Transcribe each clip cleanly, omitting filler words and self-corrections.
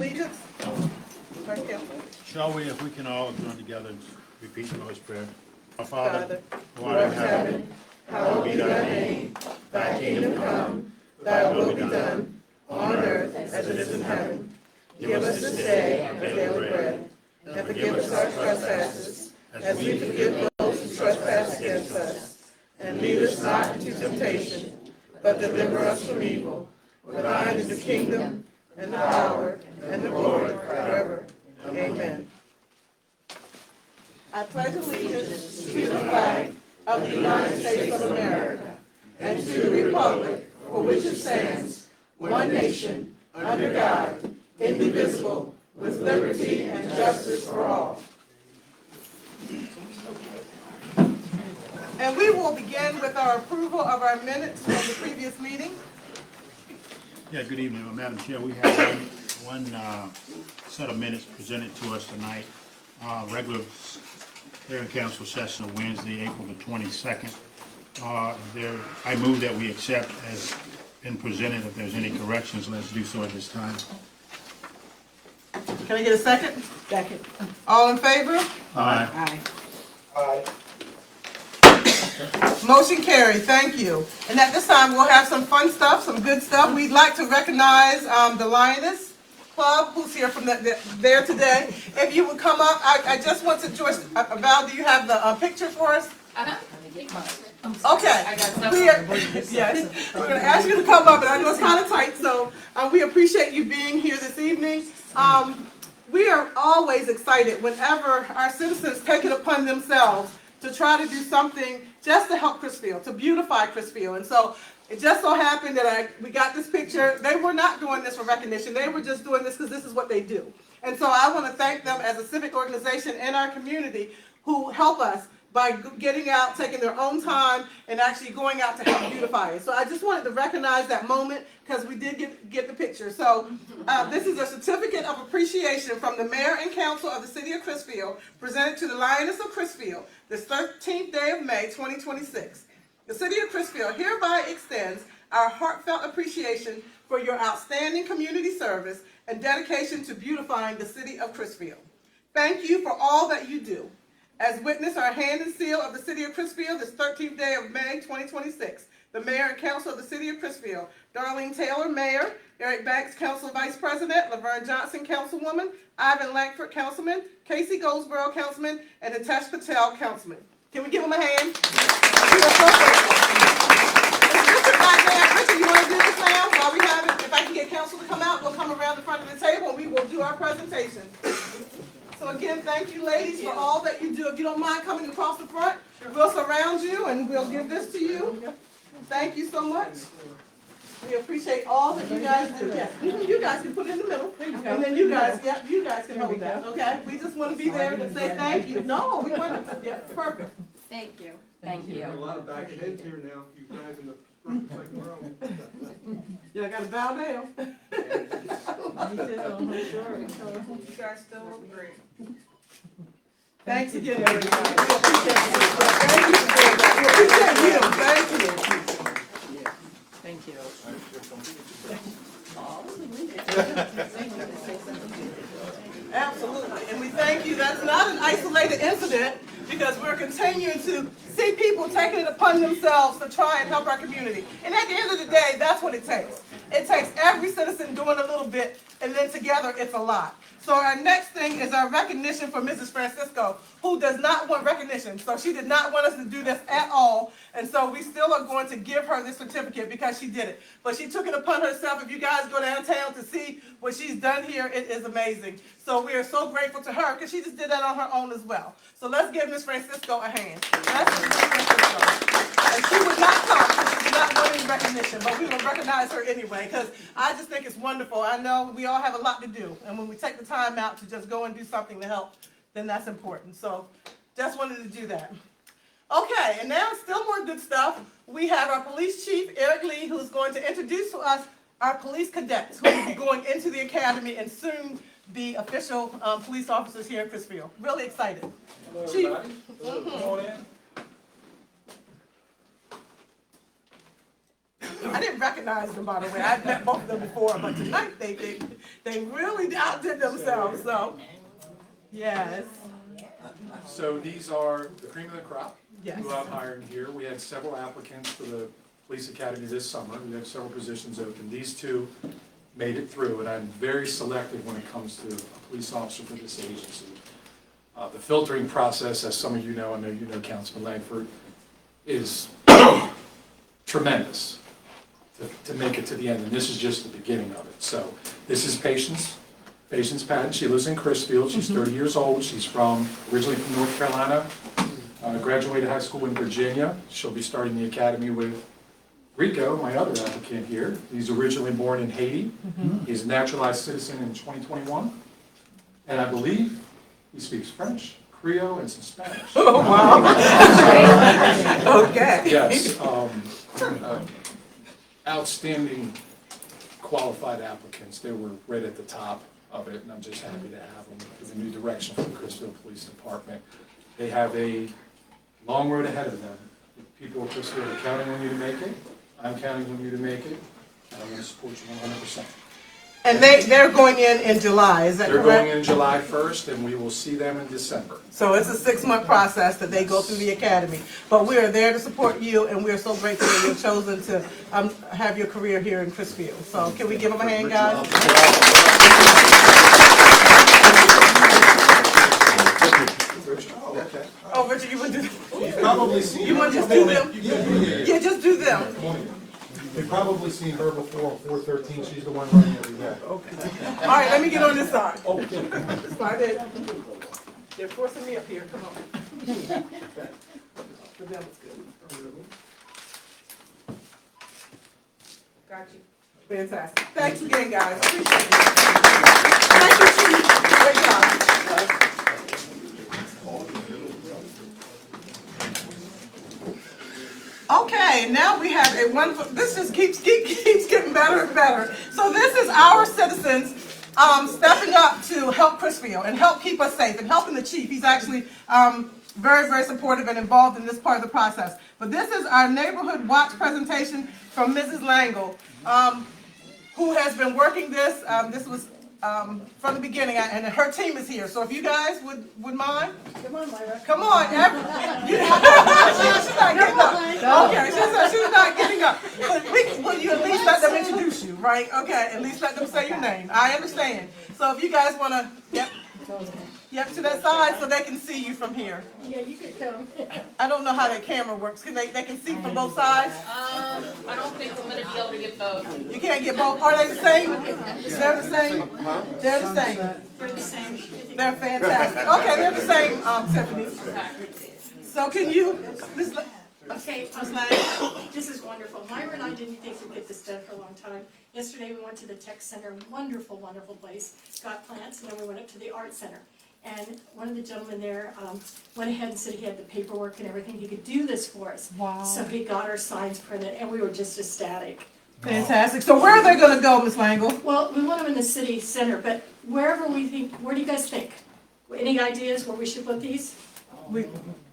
allegiance? Thank you. Shall we, if we can all join together, repeat the Lord's Prayer? Our Father, who art in Lord heaven, hallowed be thy name. Thy kingdom come, thy will be done, on earth as it is in heaven. Give us this day our daily bread, and forgive us our trespasses, as we forgive those who trespass against us. And lead us not into temptation, but deliver us from evil. For thine is the kingdom, and the power, and the glory forever. Amen. I pledge allegiance to the flag of the United States of America and to the republic for which it stands, one nation, under God, indivisible, with liberty and justice for all. And we will begin with our approval of our minutes from the previous meeting. Yeah, good evening, Madam Chair. We have one set of minutes presented to us tonight. Regular hearing council session of Wednesday, April the 22nd. I move that we accept as been presented. If there's any corrections, let's do so at this time. Can I get a second? Second. All in favor? Aye. Aye. Motion carried, thank you. And at this time, we'll have some fun stuff, some good stuff. We'd like to recognize the Lioness Club, who's here from there today. If you would come up, I just want to, Joyce, Val, do you have the picture for us? Okay. Yes, we're going to ask you to come up, and I know it's kind of tight, so we appreciate you being here this evening. We are always excited whenever our citizens take it upon themselves to try to do something just to help Crisfield, to beautify Crisfield. And so it just so happened that we got this picture. They were not doing this for recognition. They were just doing this because this is what they do. And so I want to thank them as a civic organization in our community who help us by getting out, taking their own time, and actually going out to help beautify it. So I just wanted to recognize that moment because we did get the picture. So this is a certificate of appreciation from the Mayor and Council of the City of Crisfield, presented to the Lioness of Crisfield, this 13th day of May, 2026. The City of Crisfield hereby extends our heartfelt appreciation for your outstanding community service and dedication to beautifying the City of Crisfield. Thank you for all that you do. As witness our hand and seal of the City of Crisfield this 13th day of May 2026, the Mayor and Council of the City of Crisfield, Darlene Taylor, Mayor, Eric Banks, Council Vice President, Laverne Johnson, Councilwoman, Ivan Lankford, Councilman, Casey Goldsboro, Councilman, and Hitesh Patel, Councilman. Can we give them a hand? We are so grateful. Richard, you want to do this now while we have it? If I can get Council to come out, we'll come around the front of the table and we will do our presentation. So again, thank you ladies for all that you do. If you don't mind coming across the front, we'll surround you and we'll give this to you. Thank you so much. We appreciate all that you guys do. Yes, you guys can put it in the middle. And then you guys can hold that, okay? We just want to be there to say thank you. No, we want to, yeah, perfect. Thank you. Thank you. There's a lot of back heads here now, you guys in the front second row. Yeah, I got to bow down. You guys still look great. Thanks again, everybody. We appreciate you. Thank you. Thank you. Absolutely, and we thank you. That's not an isolated incident because we're continuing to see people taking it upon themselves to try and help our community. And at the end of the day, that's what it takes. It takes every citizen doing a little bit, and then together it's a lot. So our next thing is our recognition for Mrs. Francisco, who does not want recognition. So she did not want us to do this at all. And so we still are going to give her this certificate because she did it. But she took it upon herself. If you guys go downtown to see what she's done here, it is amazing. So we are so grateful to her because she just did that on her own as well. So let's give Ms. Francisco a hand. That's Ms. Francisco. And she would not come because she did not want any recognition, but we will recognize her anyway because I just think it's wonderful. I know we all have a lot to do. And when we take the time out to just go and do something to help, then that's important. So just wanted to do that. Okay, and now still more good stuff. We have our police chief, Eric Lee, who's going to introduce to us our police cadets who will be going into the academy and soon be official police officers here in Crisfield. Really excited. Hello, Chief. everybody. Come on in. I didn't recognize them, by the way. I've met both of them before, but tonight they really outdid themselves, so, yes, So these are the cream of the crop yes. who I'm hiring here. We had several applicants for the police academy this summer. We have several positions open. These two made it through, and I'm very selective when it comes to a police officer for this agency. The filtering process, as some of you know, I know you know Councilman Langford, is tremendous to make it to the end, and this is just the beginning of it. So this is Patience Patton. She lives in Chrisfield. She's 30 years old. She's originally from North Carolina, graduated high school in Virginia. She'll be starting the academy with Rico, my other applicant here. He's originally born in Haiti. He's a naturalized citizen in 2021. And I believe he speaks French, Creole, and some Spanish. Oh, wow. Okay. Yes, outstanding qualified applicants. They were right at the top of it, and I'm just happy to have them with a new direction for the Chrisfield Police Department. They have a long road ahead of them. The people of Chrisfield are counting on you to make it. I'm counting on you to make it, and I'm going to support you 100%. And they're going in July, is that They're correct? going in July 1st, and we will see them in December. So it's a 6-month process that they go through the academy. But we are there to support you, and we are so grateful that you've chosen to have your career here in Chrisfield. So can we give them a hand, guys? Oh, Richard, you want to do You've probably seen. You want to just do them? Yeah, just do them. You've probably seen her before on 413. She's the one running every day. Okay. All right, let me get on this side. Sorry, they're forcing me up here. Come on. For them, it's good. Got you. Fantastic. Thanks again, guys. Appreciate it. Thank you, Chief. Great job. Okay, now we have a wonderful, this just keeps getting better and better. So this is our citizens stepping up to help Chrisfield and help keep us safe and helping the chief. He's actually very, very supportive and involved in this part of the process. But this is our neighborhood watch presentation from Mrs. Langle, who has been working this. This was from the beginning, and her team is here. So if you guys would mind. Come on, Myra. Come on, she's not getting up. Okay, she's not getting up. But will you at least let them introduce you, right? Okay, at least let them say your name. I understand. So if you guys want to, yep, to that side so they can see you from here. Yeah, you can come. I don't know how that camera works. Can they can see from both sides? I don't think I'm gonna be able to get both. You can't get both. Are they the same? They're the same? They're the same. They're the same. They're fantastic. Okay, they're the same, Tiffany. So can you, Okay, this is wonderful. Myra and I didn't think we'd get this done for a long time. Yesterday, we went to the tech center, wonderful, wonderful place, got plants, and then we went up to the art center. And one of the gentlemen there went ahead and said he had the paperwork and everything, he could do this for us. Wow. So he got our signs printed, and we were just ecstatic. fantastic. So where are they gonna go, Ms. Langle? Well, we want them in the city center, but wherever we think, where do you guys think? Any ideas where we should put these?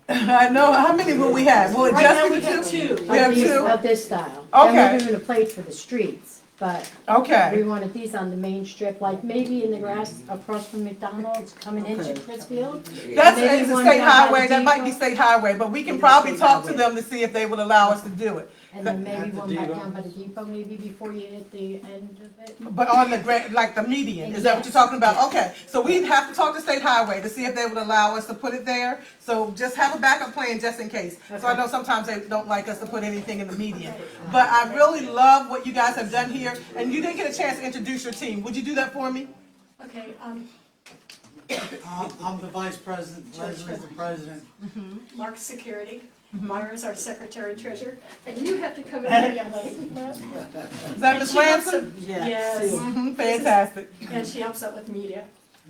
I know, how many will we have? Will it Right just now, be we the have two? two. We have These two? of this style. Okay. And we're doing a plate for the streets, but we Okay, wanted these on the main strip, like maybe in the grass across from McDonald's coming into Chrisfield. that's Maybe it's a one state down by highway, that might be Depot. state highway, but we can probably talk to them to see if they would allow us to do it. And then maybe one back down by the depot, maybe before you hit the end of it. But on the like the median, is that what you're talking about? Okay, so we'd have to talk to State Highway to see if they would allow us to put it there. So just have a backup plan just in case. So I know sometimes they don't like us to put anything in the median. But I really love what you guys have done here, and you didn't get a chance to introduce your team. Would you do that for me? Okay, I'm the vice president, Leslie's the president. Mark's security, Myra's our secretary treasurer, and you have to come in here, young lady. Is that Ms. Ransom? Yes, Fantastic. and she helps out with media.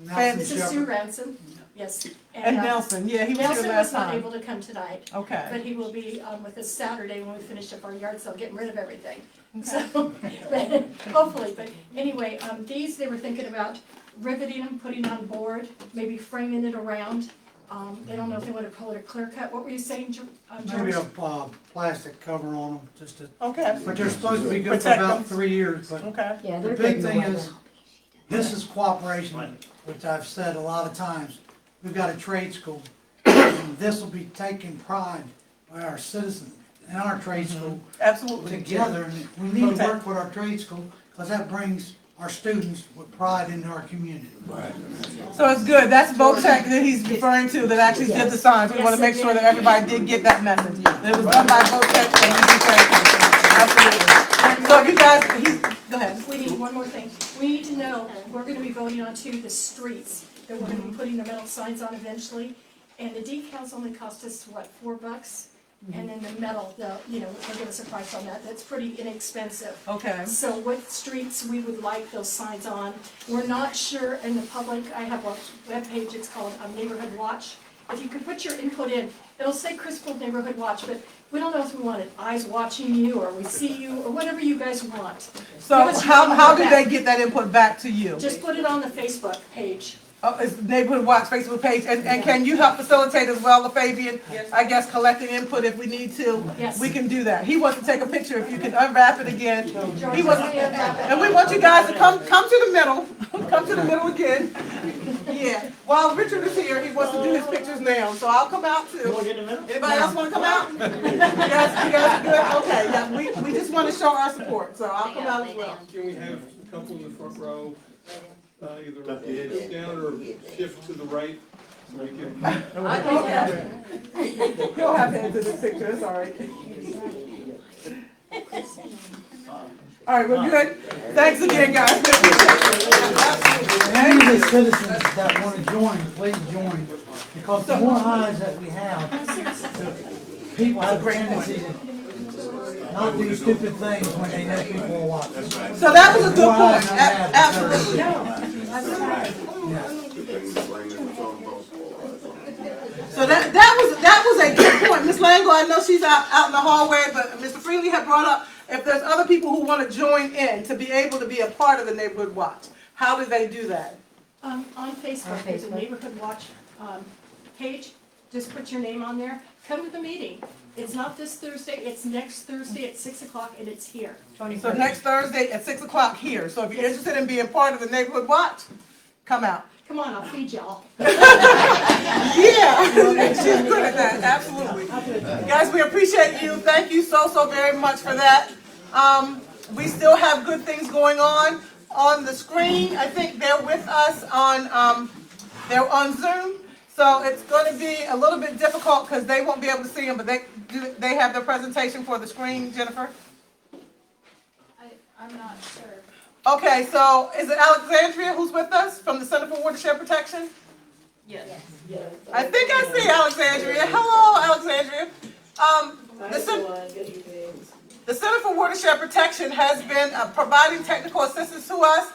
Nelson This is Sue Shepherd. Ransom, yes. And Nelson, yeah, he was here Nelson last was not time. able to come tonight, Okay. but he will be with us Saturday when we finish up our yard sale, getting rid of everything. So, but hopefully, but anyway, these, they were thinking about riveting them, putting on board, maybe framing it around, They don't know if they want to call it a clear cut. What were you saying, Maybe George? a plastic cover on them, just to, Okay, but they're supposed to be good for Protect about them. 3 years, but okay. Yeah, the they're big getting thing away is, now. this is cooperation, which I've said a lot of times. We've got a trade school, and this will be taking pride by our citizens in our trade school Absolutely. together, and we need to work with our trade school, because that brings our students with pride into our community. So it's good. That's VOTEC that he's referring to that actually did the signs. We want to make sure that everybody did get that message. That it was done by VOTEC and we do thank you. Absolutely. So you guys, go ahead. We need one more thing. We need to know, we're gonna be voting on too, the streets that we're gonna be putting the metal signs on eventually. And the decals only cost us, what, $4? And then the metal, they'll give us a price on that. That's pretty inexpensive. Okay. So what streets we would like those signs on. We're not sure in the public, I have a webpage, it's called Neighborhood Watch. If you could put your input in, it'll say Crisfield Neighborhood Watch, but we don't know if we want it eyes watching you, or we see you, or whatever you guys want. So Give us your how input do back. they get that input back to you? Just put it on the Facebook page. Oh, it's Neighborhood Watch Facebook page, and can you help facilitate as well, Fabian? I guess collecting input if we need to. Yes. We can do that. He wants to take a picture, if you can unwrap it again. George, He wants, let me unwrap it. and we want you guys to come to the middle, come to the middle again. Yeah, while Richard is here, he wants to do his pictures now, so I'll come out too. Anybody else wanna come out? You guys are good? Okay, yeah, we just wanna show our support, so I'll come out as well. Can we have a couple in the front row, either sit down or shift to the right? So we can. He'll have hands in this picture, it's all right. All right, we're good. Thanks again, guys. Any of the citizens that want to join, please join, because the more eyes that we have, the people have a tendency to not do stupid things when they know people are watching. So that was a good More eyes point, on that, the absolutely. So that was a good point. Ms. Lango, I know she's out in the hallway, but Mr. Freely had brought up, if there's other people who want to join in to be able to be a part of the Neighborhood Watch, how do they do that? On Facebook, there's a Neighborhood Watch page. Just put your name on there. Come to the meeting. It's not this Thursday, it's next Thursday at 6 o'clock, and it's here. So next Thursday at 6 o'clock here. So if you're interested in being part of the Neighborhood Watch, come out. Come on, I'll feed y'all. Yeah, she's good at that, absolutely. Guys, we appreciate you. Thank you so very much for that. We still have good things going on the screen. I think they're with us they're on Zoom. So it's going to be a little bit difficult because they won't be able to see them, but they have their presentation for the screen, Jennifer? I'm not sure. Okay, so is it Alexandria who's with us from the Center for Watershed Protection? Yes. I think I see Alexandria. Hello, Alexandria. The Center for Watershed Protection has been providing technical assistance to us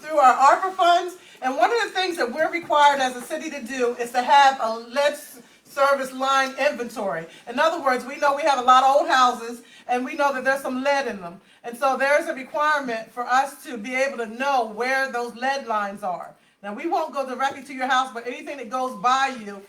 through our ARPA funds. And one of the things that we're required as a city to do is to have a lead service line inventory. In other words, we know we have a lot of old houses and we know that there's some lead in them. And so there's a requirement for us to be able to know where those lead lines are. Now, we won't go directly to your house, but anything that goes by you,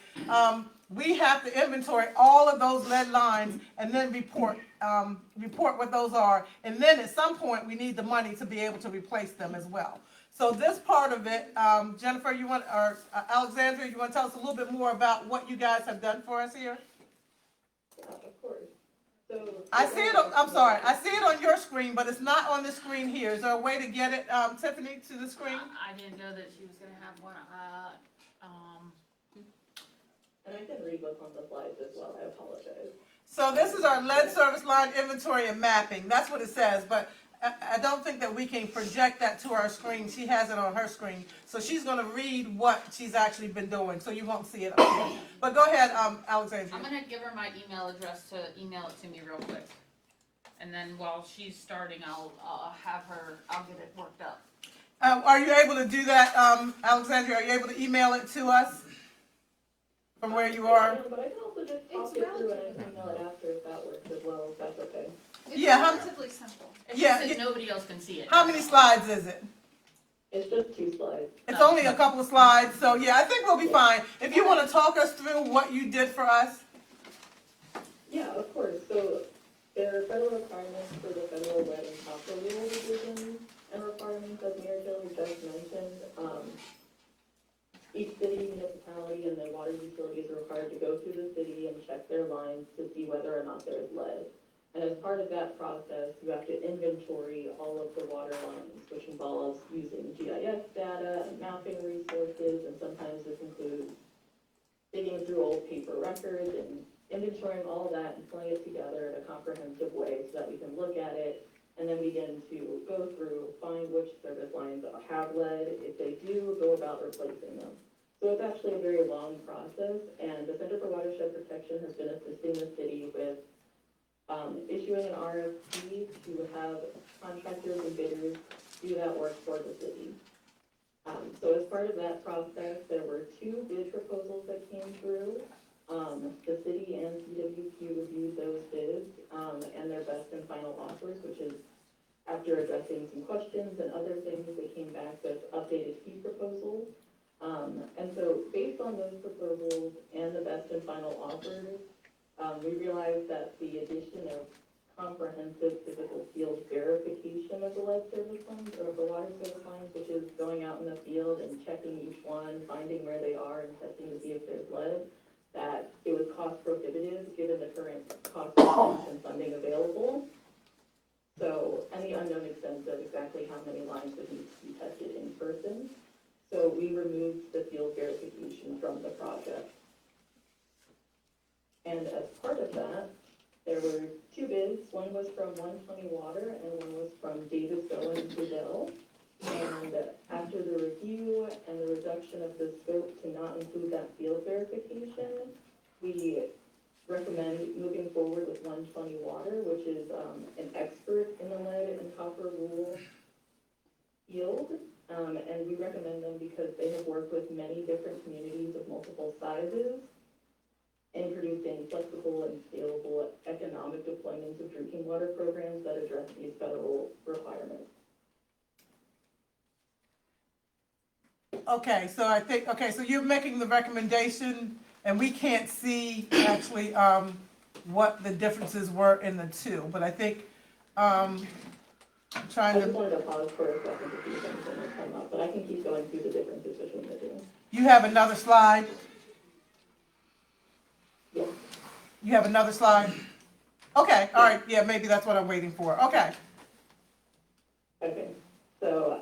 we have to inventory all of those lead lines and then report what those are. And then at some point, we need the money to be able to replace them as well. So this part of it, Jennifer, Alexandria, you want to tell us a little bit more about what you guys have done for us here? Of course. So. I see it on your screen, but it's not on the screen here. Is there a way to get it, Tiffany, to the screen? I didn't know that she was gonna have one, And I can read what's on the slides as well, I apologize. So this is our lead service line inventory and mapping. That's what it says, but I don't think that we can project that to our screen. She has it on her screen. So she's going to read what she's actually been doing, so you won't see it up here. But go ahead, Alexandria. I'm gonna give her my email address to email it to me real quick. And then while she's starting, I'll get it worked up. Are you able to do that, Alexandria? Are you able to email it to us from where you are? But I can also just copy it through and email it after if that works as well, if that's okay. It's Yeah, relatively simple. It's yeah, just that nobody else can see it. How many slides is it? It's just 2 slides. It's only a couple of slides, so yeah, I think we'll be fine. If you want to talk us through what you did for us. Yeah, of course. So there are federal requirements for the federal lead and copper rule revisions and requirements, as Mayor Gilley just mentioned. Each city, municipality, and the water utilities are required to go through the city and check their lines to see whether or not there's lead. And as part of that process, you have to inventory all of the water lines, which involves using GIS data and mapping resources, and sometimes this includes digging through old paper records and inventorying all of that and pulling it together in a comprehensive way so that we can look at it and then begin to go through, find which service lines have lead. If they do, go about replacing them. So it's actually a very long process, and the Center for Watershed Protection has been assisting the city with issuing an RFP to have contractors and bidders do that work for the city. So as part of that process, there were 2 bid proposals that came through. The city and CWQ reviewed those bids and their best and final offers, which is after addressing some questions and other things, they came back with updated fee proposals. And so based on those proposals and the best and final offers, we realized that the addition of comprehensive physical field verification of the lead service lines or of the water service lines, which is going out in the field and checking each one, finding where they are and testing to see if there's lead, that it was cost prohibitive given the current cost and funding available. So, and the unknown extent of exactly how many lines would need to be tested in person. So we removed the field verification from the project. And as part of that, there were 2 bids. One was from 120 Water and one was from Davis Bowen Goodell. And after the review and the reduction of the scope to not include that field verification, we recommend moving forward with 120 Water, which is an expert in the lead and copper rule field. And we recommend them because they have worked with many different communities of multiple sizes in producing flexible and scalable economic deployments of drinking water programs that address these federal requirements. Okay, so I think, okay, so you're making the recommendation, and we can't see actually what the differences were in the 2, but I think I'm trying I just to. wanted to pause for a second to see if anything will come up, but I can keep going through the differences between the 2. You have another slide? Yeah. You have another slide? Okay, all right, yeah, maybe that's what I'm waiting for. Okay. Okay, so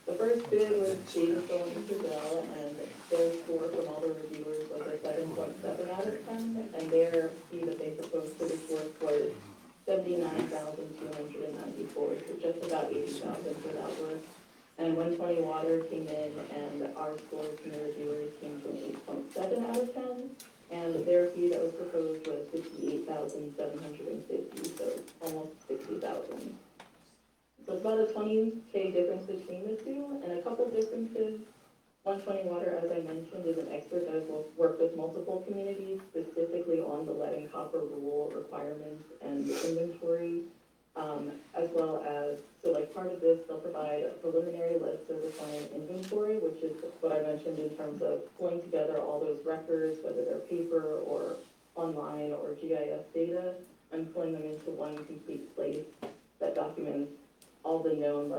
the first bid was Davis Bowen Goodell, and their score from all the reviewers was a 7.7 out of 10, and their fee that they proposed for this work was $79,294, so just about $80,000 for that work. And 120 Water came in, and our scores from the reviewers came to an 8.7 out of 10, and their fee that was proposed was $58,750, so almost $60,000. So it's about a $20K difference between the 2, and a couple differences. 120 Water, as I mentioned, is an expert that has worked with multiple communities, specifically on the lead and copper rule requirements and inventory, as well as, so like part of this, they'll provide a preliminary lead service line inventory, which is what I mentioned in terms of pulling together all those records, whether they're paper or online or GIS data, and pulling them into one complete place that documents all the known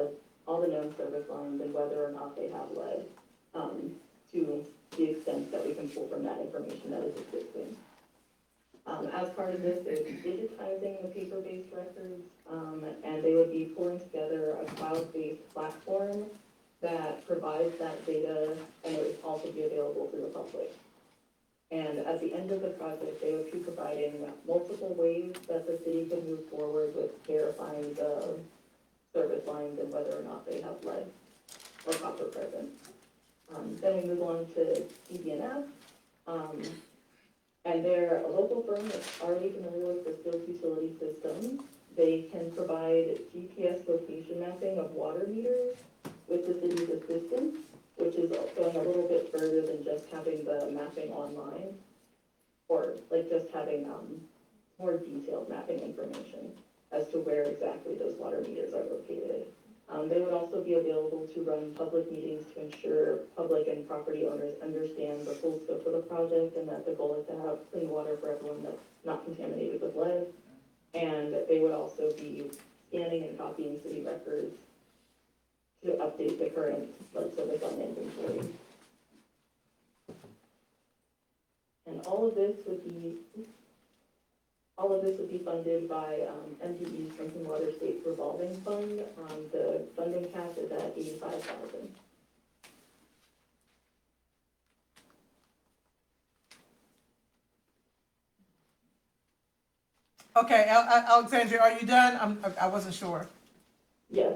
service lines and whether or not they have lead, to the extent that we can pull from that information that is existing. As part of this, they're digitizing the paper-based records, and they would be pulling together a cloud-based platform that provides that data, and it would also be available to the public. And at the end of the project, they would be providing multiple ways that the city could move forward with verifying the service lines and whether or not they have lead or copper present. Then we move on to CDNF, and they're a local firm that's already familiar with the Silk utility system. They can provide GPS location mapping of water meters with the city's assistance, which is going a little bit further than just having the mapping online, or like just having more detailed mapping information as to where exactly those water meters are located. They would also be available to run public meetings to ensure public and property owners understand the full scope of the project and that the goal is to have clean water for everyone that's not contaminated with lead. And they would also be scanning and copying city records to update the current lead service on inventory. And all of this would be funded by MDE's Drinking Water State Revolving Fund. The funding cap is at $85,000. Okay, Alexandria, are you done? I wasn't sure. Yes.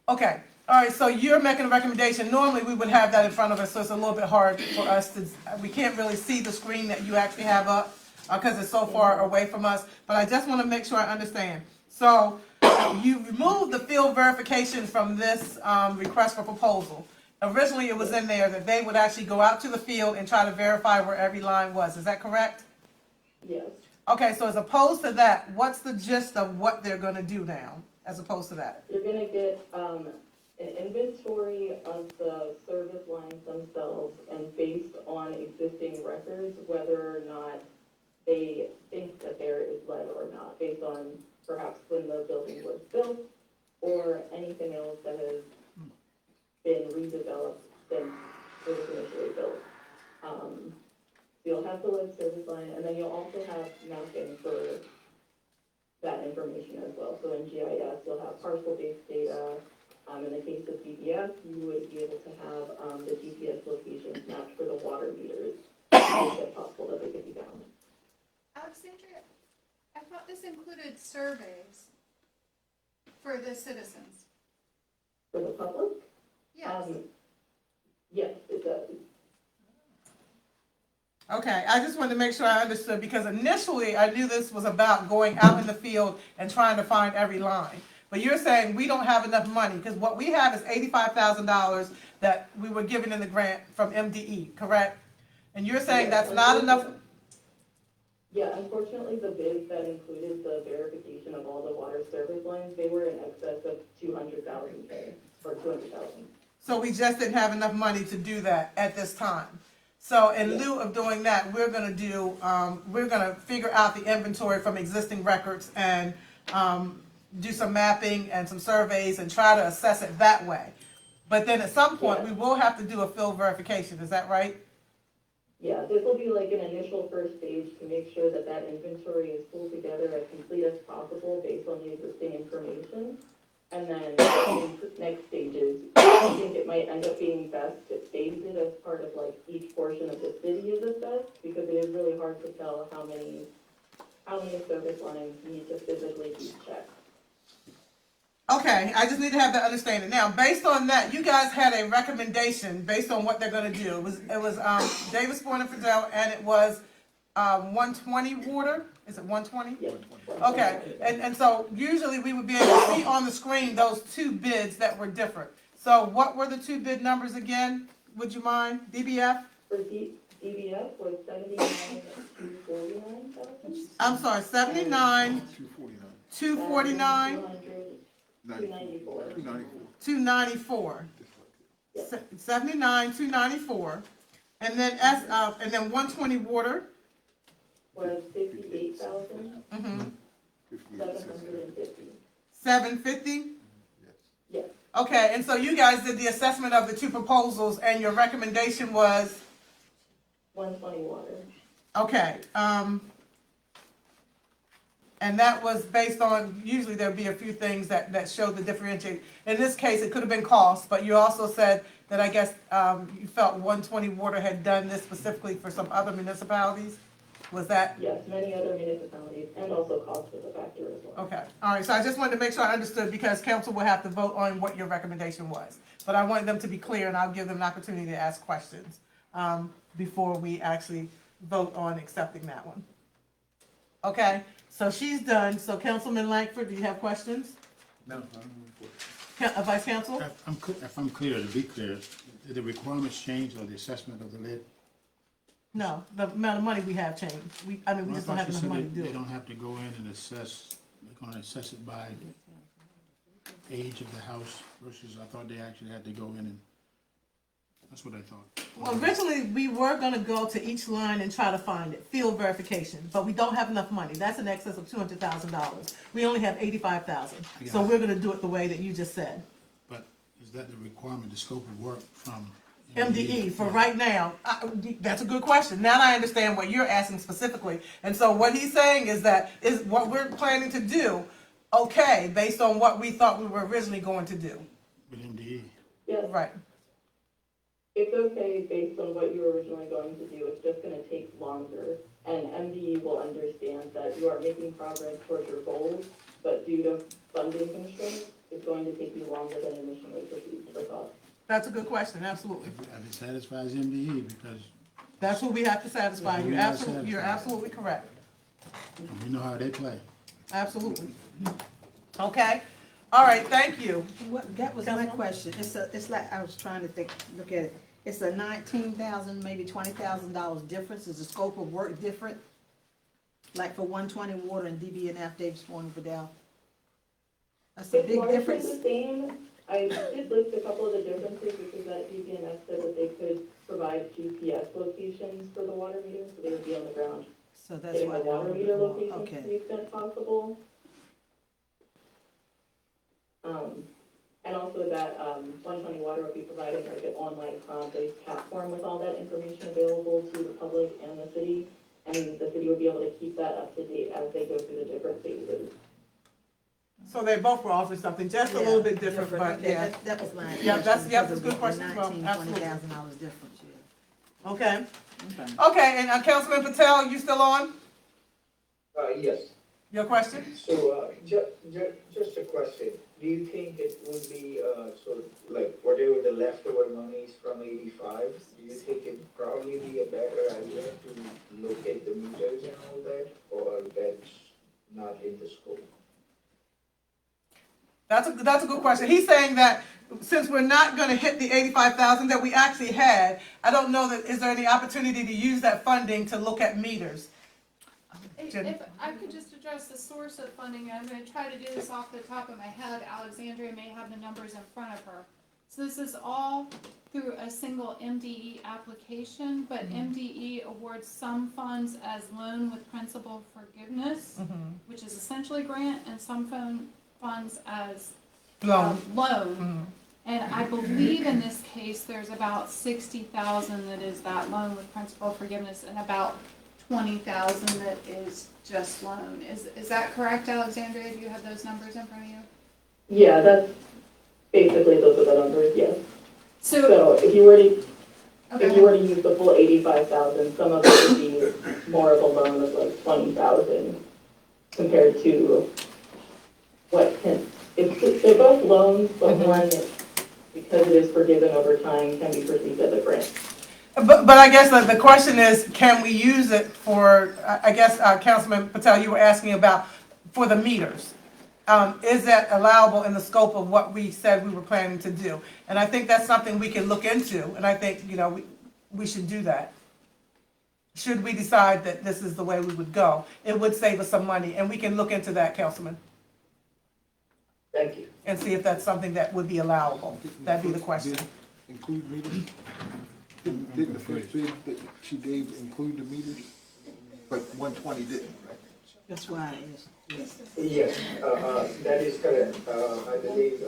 Okay, all right, so you're making a recommendation. Normally, we would have that in front of us, so it's a little bit hard for us to, we can't really see the screen that you actually have up because it's so far away from us, but I just want to make sure I understand. So you removed the field verification from this request for proposal. Originally, it was in there that they would actually go out to the field and try to verify where every line was. Is that correct? Yes. Okay, so as opposed to that, what's the gist of what they're going to do now, as opposed to that? You're going to get an inventory of the service lines themselves, and based on existing records, whether or not they think that there is lead or not, based on perhaps when the building was built or anything else that has been redeveloped since it was initially built. You'll have the lead service line, and then you'll also have mapping for that information as well. So in GIS, you'll have parcel-based data. In the case of DBS, you would be able to have the GPS locations mapped for the water meters, to make it possible that they could be found. Alexandria, I thought this included surveys for the citizens. For the public? Yes. Yes, it does. Okay, I just wanted to make sure I understood, because initially I knew this was about going out in the field and trying to find every line. But you're saying we don't have enough money, because what we have is $85,000 that we were given in the grant from MDE, correct? And you're saying that's not enough? Yeah, unfortunately, the bids that included the verification of all the water service lines, they were in excess of $200,000 or $200,000. So we just didn't have enough money to do that at this time. So in lieu of doing that, we're gonna figure out the inventory from existing records and do some mapping and some surveys and try to assess it that way. But then at some point, we will have to do a field verification, is that right? Yeah, this will be like an initial first stage to make sure that that inventory is pulled together as complete as possible based on the existing information. And then in next stages, I think it might end up being best to phase it as part of like each portion of the city is assessed, because it is really hard to tell how many service lines need to physically be checked. Okay, I just need to have that understanding. Now, based on that, you guys had a recommendation based on what they're gonna do. It was Davis Ford and Fidel, and it was 120 water. Is it 120? Yes. Okay, and so usually we would be able to see on the screen those two bids that were different. So what were the two bid numbers again? Would you mind? DBF? For DBF was 79,249,000. I'm sorry, 79, 249, 294. 294. 79, 294. And then and then 120 water. Was 58,000. Mm-hmm. 750. 750? Yes. Okay, and so you guys did the assessment of the two proposals, and your recommendation was? 120 water. Okay, and that was based on, usually there'd be a few things that show the differentiate. In this case, it could have been cost, but you also said that I guess you felt 120 water had done this specifically for some other municipalities? Was that? Yes, many other municipalities, and also cost was a factor as well. Okay, all right, so I just wanted to make sure I understood, because council will have to vote on what your recommendation was. But I wanted them to be clear, and I'll give them an opportunity to ask questions before we actually vote on accepting that one. Okay, so she's done. So Councilman Langford, do you have questions? No. Vice Counsel? If I'm clear, to be clear, did the requirements change or the assessment of the lead? No, the amount of money we have changed. We just don't have enough money to do They it. don't have to go in and assess, they're gonna assess it by age of the house versus, I thought they actually had to go in and, that's what I thought. Well, originally, we were gonna go to each line and try to find it, field verification, but we don't have enough money. That's in excess of $200,000. We only have 85,000. So we're gonna do it the way that you just said. But is that the requirement, the scope of work from? MDE for right now, that's a good question. Now I understand what you're asking specifically. And so what he's saying is that is what we're planning to do, okay, based on what we thought we were originally going to do. With MDE? Yes, Right. it's okay based on what you were originally going to do, it's just gonna take longer. And MDE will understand that you are making progress towards your goals, but due to funding constraints, it's going to take you longer than initially perceived or thought. That's a good question, absolutely. And it satisfies MDE because That's what we have to satisfy. Yeah, You're we have to absolutely, you're satisfy. absolutely correct. we know how they play. Absolutely. Okay, all right, thank you. What, that was my question. It's like, I was trying to look at it. It's a $19,000, maybe $20,000 difference. Is the scope of work different? Like for 120 Water and DB&F Davis Point and Vidal? That's a It's big largely difference. the same. I did list a couple of the differences because that DPNS said that they could provide GPS locations for the water meters, so they would be on the ground. So that's Getting why the they're water on meter the wall. locations to Okay. the extent possible. And also that, 120 Water will be providing like an online cloud-based platform with all that information available to the public and the city. And the city will be able to keep that up to date as they go through the different phases. So they both were offering something just a little bit different, but Okay, yeah. That was my question. Yeah, that's a because good of the question as well. $19,000, Absolutely. $20,000 difference, yeah. Okay, Okay. okay, and Councilman Patel, you still on? Yes. Your question? So, just a question. Do you think it would be, sort of like whatever the leftover monies from 85, do you think it'd probably be a better idea to locate the meters and all that, or that's not in the scope? That's a good question. He's saying that since we're not gonna hit the 85,000 that we actually had, I don't know that, is there any opportunity to use that funding to look at meters? Jen? If I could just address the source of funding, I'm gonna try to do this off the top of my head. Alexandria may have the numbers in front of her. So this is all through a single MDE application, but MDE awards some funds as loan with principal forgiveness, which is essentially grant, and some funds as loan. And I believe in this case, there's about 60,000 that is that loan with principal forgiveness, and about 20,000 that is just loan. Is that correct, Alexandria? Do you have those numbers in front of you? Yeah, that's basically those are the numbers, yes. So So if you were to, okay. if you were to use the full 85,000, some of it would be more of a loan of like 20,000 compared to what can, they're both loans, but one, because it is forgiven over time, can be perceived as a grant. But I guess the question is, can we use it for, I guess, Councilman Patel, you were asking about, for the meters? Is that allowable in the scope of what we said we were planning to do? And I think that's something we can look into, and I think, you know, we should do that. Should we decide that this is the way we would go, it would save us some money, and we can look into that, Councilman, Thank you. and see if that's something that would be allowable. That'd be the question. Include meters? Didn't the first bid that she gave include the meters? But 120 didn't, right? That's why it is. Yes, that is correct. I believe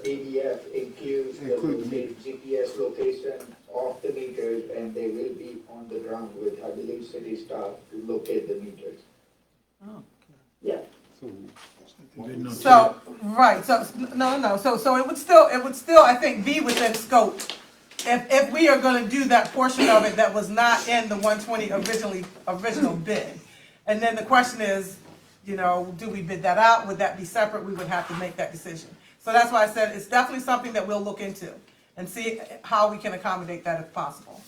ADF includes Include the the GPS location of the meters, and they will be on the ground with, I believe, city staff to locate the meters. Oh, Yes. So, right, so, no, so it would still, I think, be within scope. If we are gonna do that portion of it that was not in the 120 original bid. And then the question is, you know, do we bid that out? Would that be separate? We would have to make that decision. So that's why I said it's definitely something that we'll look into and see how we can accommodate that if possible.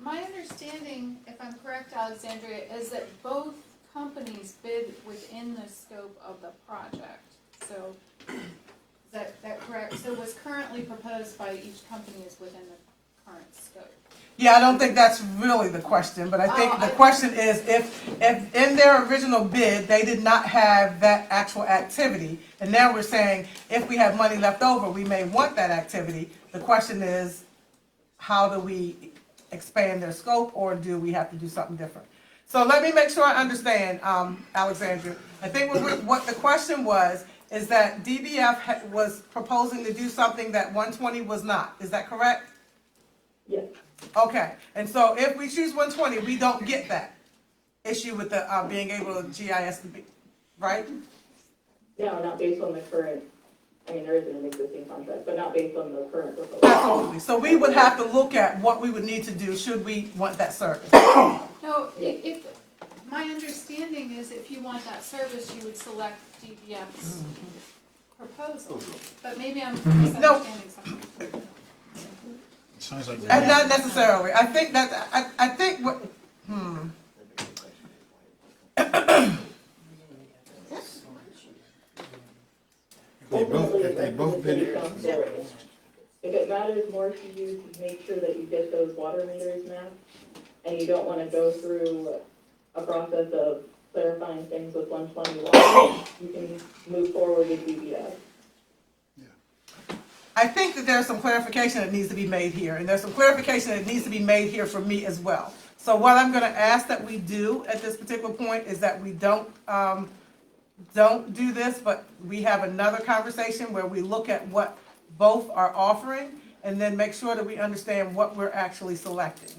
My understanding, if I'm correct, Alexandria, is that both companies bid within the scope of the project. So, is that correct? So what's currently proposed by each company is within the current scope. Yeah, I don't think that's really the question, but I think the question is if in their original bid, they did not have that actual activity, and now we're saying if we have money left over, we may want that activity. The question is, how do we expand their scope, or do we have to do something different? So let me make sure I understand, Alexandria. I think what the question was is that DBF was proposing to do something that 120 was not. Is that correct? Yes. Okay, and so if we choose 120, we don't get that issue with the being able to GIS to be, right? No, not based on the current, I mean, there isn't an existing contract, but not based on the current proposal. Absolutely. So we would have to look at what we would need to do should we want that service. No, if, my understanding is if you want that service, you would select DBF's proposal, but maybe I'm misunderstanding something. Sounds like. And not necessarily. I think that, I think what, If they both bid it, If it matters more to you to make sure that you get those water meters mapped, and you don't wanna go through a process of clarifying things with 120 water, you can move forward with DBS. I think that there's some clarification that needs to be made here, and there's some clarification that needs to be made here for me as well. So what I'm gonna ask that we do at this particular point is that we don't do this, but we have another conversation where we look at what both are offering, and then make sure that we understand what we're actually selecting.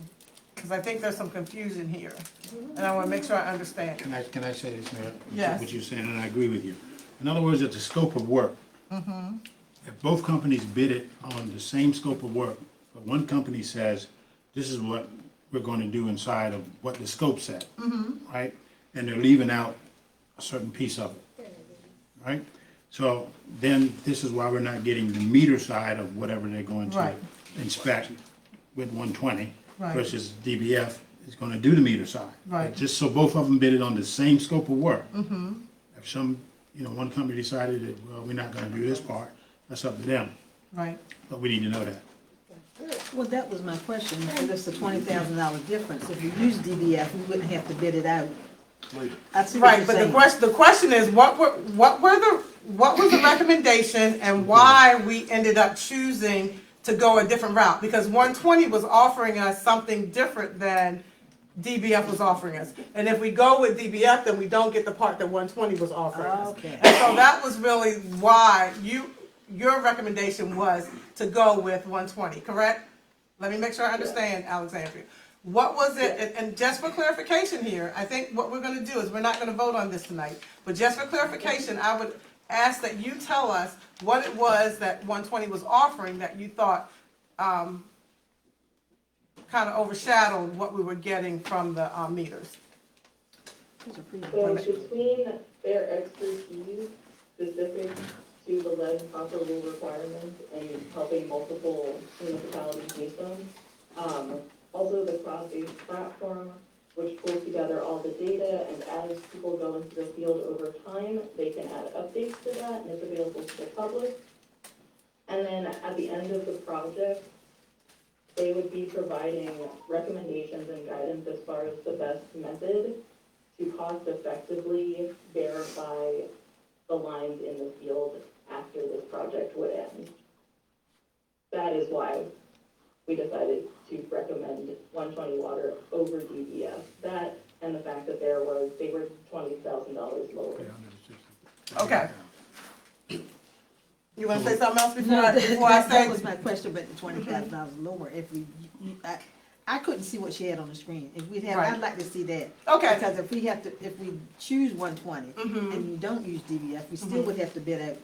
Because I think there's some confusion here, and I wanna make sure I understand. Can I say this, Mayor? Yes. What you're saying, and I agree with you. In other words, it's the scope of work. If both companies bid it on the same scope of work, but one company says, this is what we're gonna do inside of what the scope said, right? And they're leaving out a certain piece of it, right? So then this is why we're not getting the meter side of whatever they're going to Right. inspect with 120 Right. versus DBF is gonna do the meter side. Right. Just so both of them bid it on the same scope of work. If some, one company decided that, well, we're not gonna do this part, that's up to them, Right. but we need to know that. Well, that was my question, if it's a $20,000 difference, if we use DBF, we wouldn't have to bid it out. I see what Right, you're but saying. the question is, what was the recommendation and why we ended up choosing to go a different route? Because 120 was offering us something different than DBF was offering us. And if we go with DBF, then we don't get the part that 120 was offering us. Okay. And so that was really why your recommendation was to go with 120, correct? Let me make sure I understand, Alexandria. What was it, and just for clarification here, I think what we're gonna do is, we're not gonna vote on this tonight, but just for clarification, I would ask that you tell us what it was that 120 was offering that you thought kind of overshadowed what we were getting from the meters. So between their expertise specific to the lead and copper rule requirements and helping multiple municipalities meet them, also the cloud-based platform, which pulls together all the data, and as people go into the field over time, they can add updates to that, and it's available to the public. And then at the end of the project, they would be providing recommendations and guidance as far as the best method to cost effectively verify the lines in the field after this project would end. That is why we decided to recommend 120 water over DBF. That and the fact that they were $20,000 lower. Okay. You wanna say something else before No, I that say? was my question, but the $20,000 lower, if I couldn't see what she had on the screen. If we'd have, Right. I'd like to see that. Okay. Because if we choose 120 and you don't use DBF, we still would have to bid out,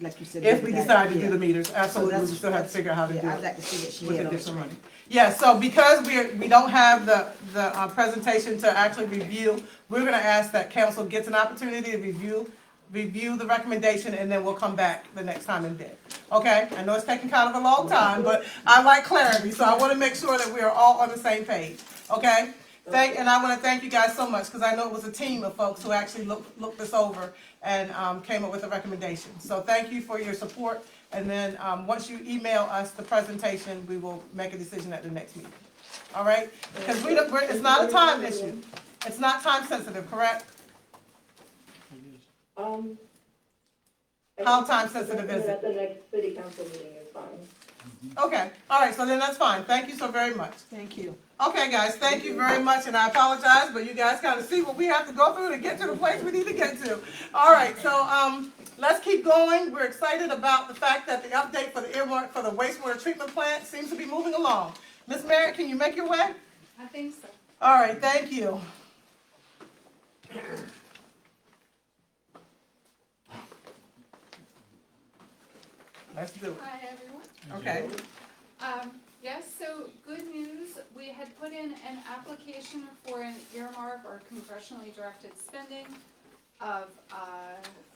like you said. If bid we it out. decide to do Yeah. the meters, absolutely, we So still have to figure out how to do it. Yeah, I'd like to see what she with had on the additional screen. money. Yeah, so because we don't have the presentation to actually review, we're gonna ask that council gets an opportunity to review the recommendation, and then we'll come back the next time and bid. Okay, I know it's taking kind of a long time, but I like clarity, so I wanna make sure that we are all on the same page, okay? And I wanna thank you guys so much, because I know it was a team of folks who actually looked this over and came up with a recommendation. So thank you for your support And then, once you email us the presentation, we will make a decision at the next meeting. All right? Because it's not a time issue. It's not time sensitive, correct? How time sensitive is it? At the next city council meeting is fine. Okay, all right, so then that's fine. Thank you so very much. Thank you. Okay, guys, thank you very much, and I apologize, but you guys kind of see what we have to go through to get to the place we need to get to. All right, so let's keep going. We're excited about the fact that the update for the earmark for the wastewater treatment plant seems to be moving along. Ms. Merritt, can you make your way? I think so. All right, thank you. Let's do it. Hi, everyone. Okay. Yes, so good news, we had put in an application for an earmark or congressionally directed spending of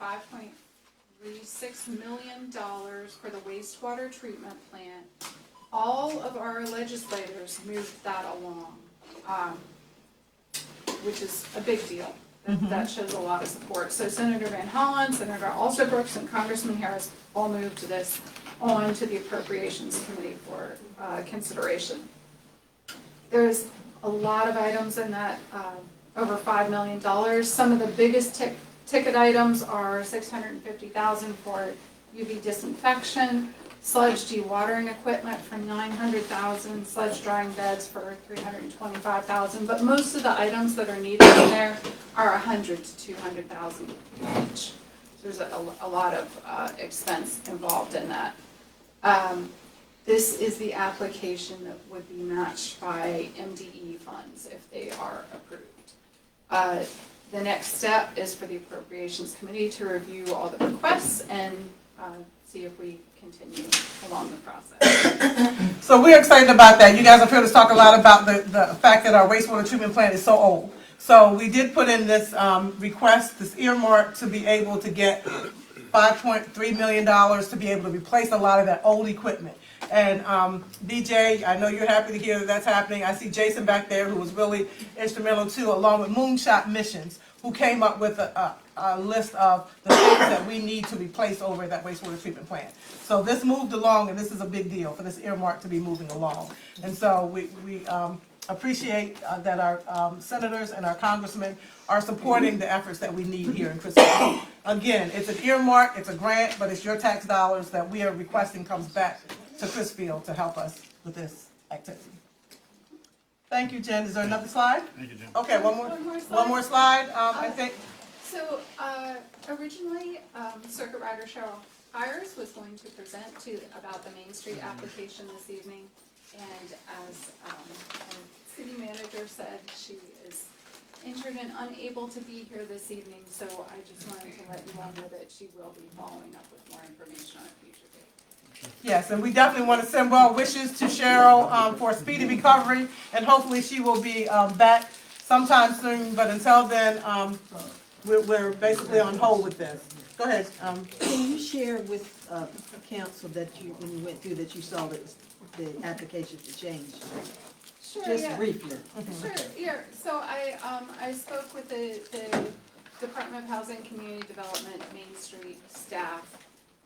$5.36 million for the wastewater treatment plant. All of our legislators moved that along, which is a big deal. That shows a lot of support. So Senator Van Hollen, Senator Alsobrooks, and Congressman Harris all moved this on to the Appropriations Committee for consideration. There's a lot of items in that, over $5 million. Some of the biggest ticket items are $650,000 for UV disinfection, sludge dewatering equipment for $900,000, sludge drying beds for $325,000. But most of the items that are needed in there are $100,000 to $200,000 each. There's a lot of expense involved in that. This is the application that would be matched by MDE funds if they are approved. The next step is for the Appropriations Committee to review all the requests and see if we continue along the process. So we're excited about that. You guys have heard us talk a lot about the fact that our wastewater treatment plant is so old. So we did put in this request, this earmark, to be able to get $5.3 million to be able to replace a lot of that old equipment. And BJ, I know you're happy to hear that that's happening. I see Jason back there, who was really instrumental too, along with Moonshot Missions, who came up with a list of the things that we need to replace over at that wastewater treatment plant. So this moved along, and this is a big deal for this earmark to be moving along. And so we appreciate that our senators and our congressmen are supporting the efforts that we need here in Christiansville. Again, it's an earmark, it's a grant, but it's your tax dollars that we are requesting comes back to Chrisfield to help us with this activity. Thank you, Jen. Is there another slide? Thank you, Jim. Okay, one more slide, I think. So originally, Circuit Rider Cheryl Hires was going to present about the Main Street application this evening. And as our city manager said, she is injured and unable to be here this evening. So I just wanted to let you all know that she will be following up with more information on a future date. Yes, and we definitely want to send well wishes to Cheryl for a speedy recovery, and hopefully she will be back sometime soon. But until then, we're basically on hold with this. Go ahead. Can you share with council that when you went through that you saw the application to change? Sure, Just yeah. briefly. Sure, yeah. So I spoke with the Department of Housing and Community Development Main Street staff,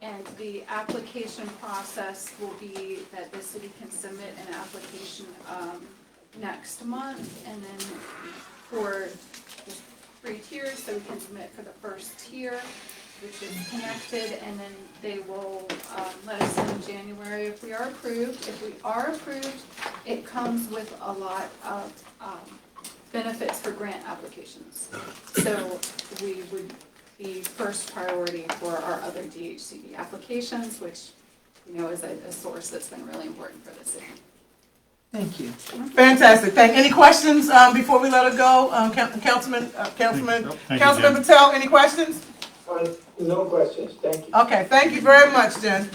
and the application process will be that the city can submit an application next month, and then for the 3 tiers, so we can submit for the first tier, which is connected, and then they will let us know in January if we are approved. If we are approved, it comes with a lot of benefits for grant applications. So we would be first priority for our other DHCD applications, which is a source that's been really important for the city. Thank you. Fantastic. Any questions before we let her go? Councilman Patel, any questions? No questions, thank you. Okay, thank you very much, Jen.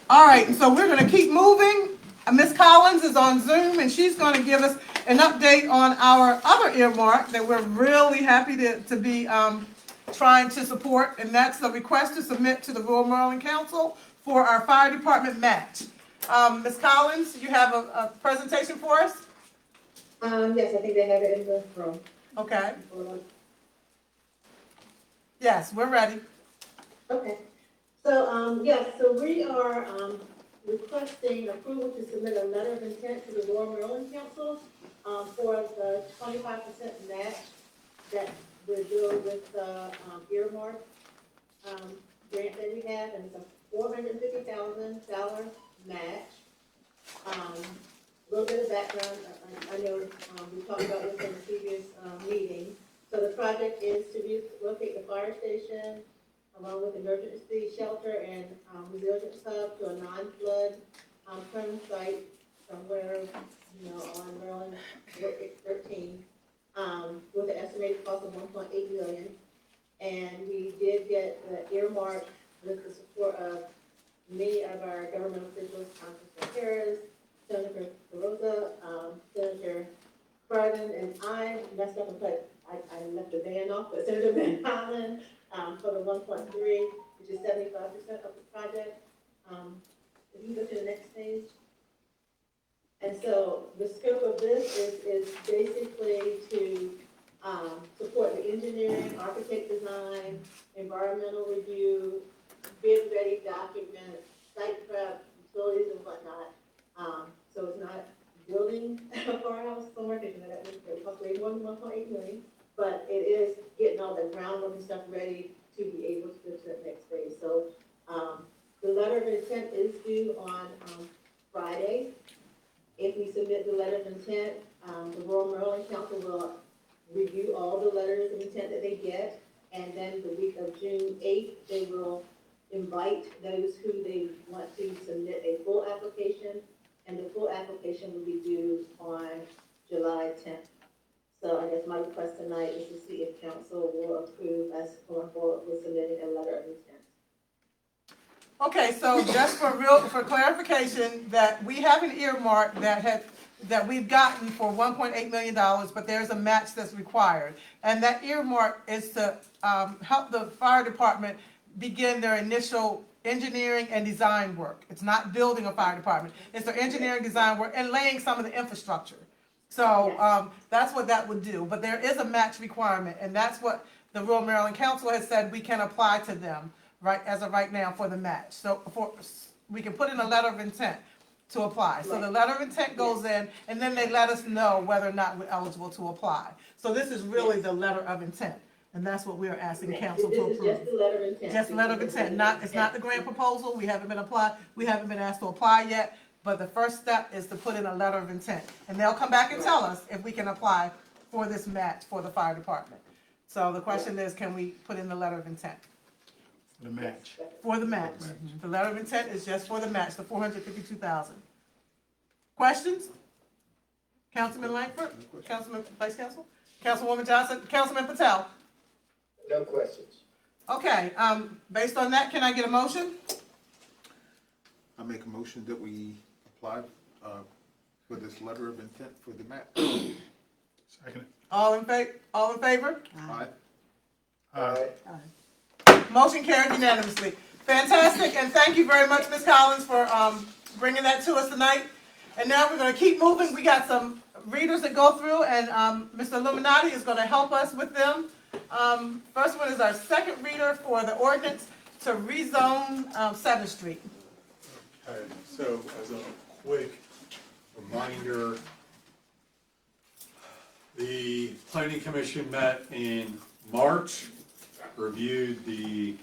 All right, and so we're going to keep moving. Ms. Collins is on Zoom, and she's going to give us an update on our other earmark that we're really happy to be trying to support, and that's the request to submit to the Rural Maryland Council for our fire department match. Ms. Collins, you have a presentation for us? Yes, I think they have it in the room. Okay. Yes, we're ready. Okay. So, yes, so we are, requesting approval to submit a letter of intent to the Lower Maryland Council, for the 25% match that we're doing with the, earmark, grant that we have, and it's a $450,000 match. A little bit of background, I know, we talked about this in the previous, meeting. So the project is to relocate the fire station along with emergency shelter and, resilience hub to a non-flood, permanent site somewhere, on Maryland, 13, with an estimated cost of $1.8 million. And we did get the earmark with the support of many of our government officials, Congressman Harris, Senator Carosa, Senator Cardin, and I messed up and put, I left the van off, but Senator Van Hollen, for the 1.3, which is 75% of the project. If you go to the next page. And so the scope of this is basically to support the engineering, architect design, environmental review, bid ready documents, site prep, utilities and whatnot. So it's not building a firehouse somewhere, because that would cost way more than $1.8 million, but it is getting all the groundwork and stuff ready to be able to go to that next phase. So the letter of intent is due on Friday. If we submit the letter of intent, the Rural Maryland Council will review all the letters of intent that they get, and then the week of June 8th, they will invite those who they want to submit a full application, and the full application will be due on July 10th. So I guess my request tonight is to see if council will approve us going forward with submitting a letter of intent. Okay, so just for clarification, that we have an earmark that we've gotten for $1.8 million, but there's a match that's required. And that earmark is to help the fire department begin their initial engineering and design work. It's not building a fire department. It's their engineering design work and laying some of the infrastructure. So that's what that would do. But there is a match requirement, and that's what the Rural Maryland Council has said we can apply to them right as of right now for the match. So we can put in a letter of intent to apply. So the letter of intent goes in, and then they let us know whether or not we're eligible to apply. So this is really the letter of intent, and that's what we are asking council to approve. This is just the letter of intent. Just the letter of intent. It's not the grant proposal. We haven't been asked to apply yet. But the first step is to put in a letter of intent, and they'll come back and tell us if we can apply for this match for the fire department. So the question is, can we put in the letter of intent? The match. For the match. The letter of intent is just for the match, the $452,000. Questions? Councilman Langford? Councilman Vice Council? Councilwoman Johnson? Councilman Patel? No questions. Okay, based on that, can I get a motion? I make a motion that we apply for this letter of intent for the match. Second. All in favor? Aye. Motion carried unanimously. Fantastic, and thank you very much, Ms. Collins, for bringing that to us tonight. And now we're going to keep moving. We got some readers that go through, and Mr. Illuminati is going to help us with them. First one is our second reader for the ordinance to rezone 7th Street. Okay, so as a quick reminder, the Planning Commission met in March, reviewed the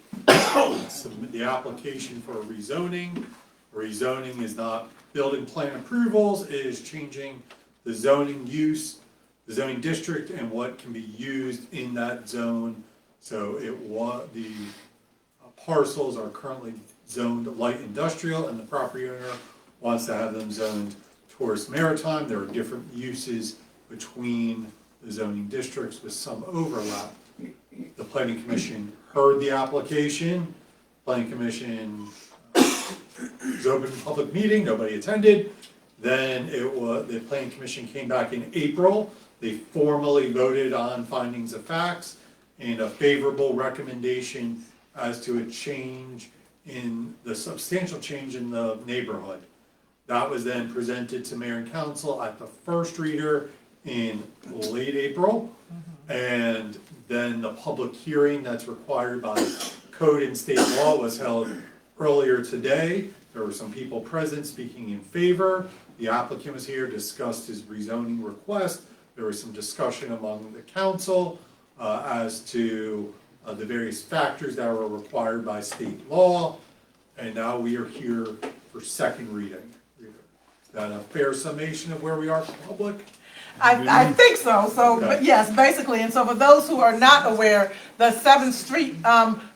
application for rezoning. Rezoning is not building plan approvals, it is changing the zoning use, the zoning district, and what can be used in that zone. So the parcels are currently zoned light industrial, and the property owner wants to have them zoned tourist maritime. There are different uses between the zoning districts with some overlap. The Planning Commission heard the application. Planning Commission was open public meeting, nobody attended. Then the Planning Commission came back in April. They formally voted on findings of facts and a favorable recommendation as to a change in the substantial change in the neighborhood. That was then presented to Mayor and Council at the first reader in late April. And then the public hearing that's required by code and state law was held Earlier today, there were some people present speaking in favor. The applicant was here, discussed his rezoning request. There was some discussion among the council as to the various factors that were required by state law. And now we are here for second reading. Is that a fair summation of where we are, public? I think so, Okay. but yes, basically, and so for those who are not aware, the 7th Street,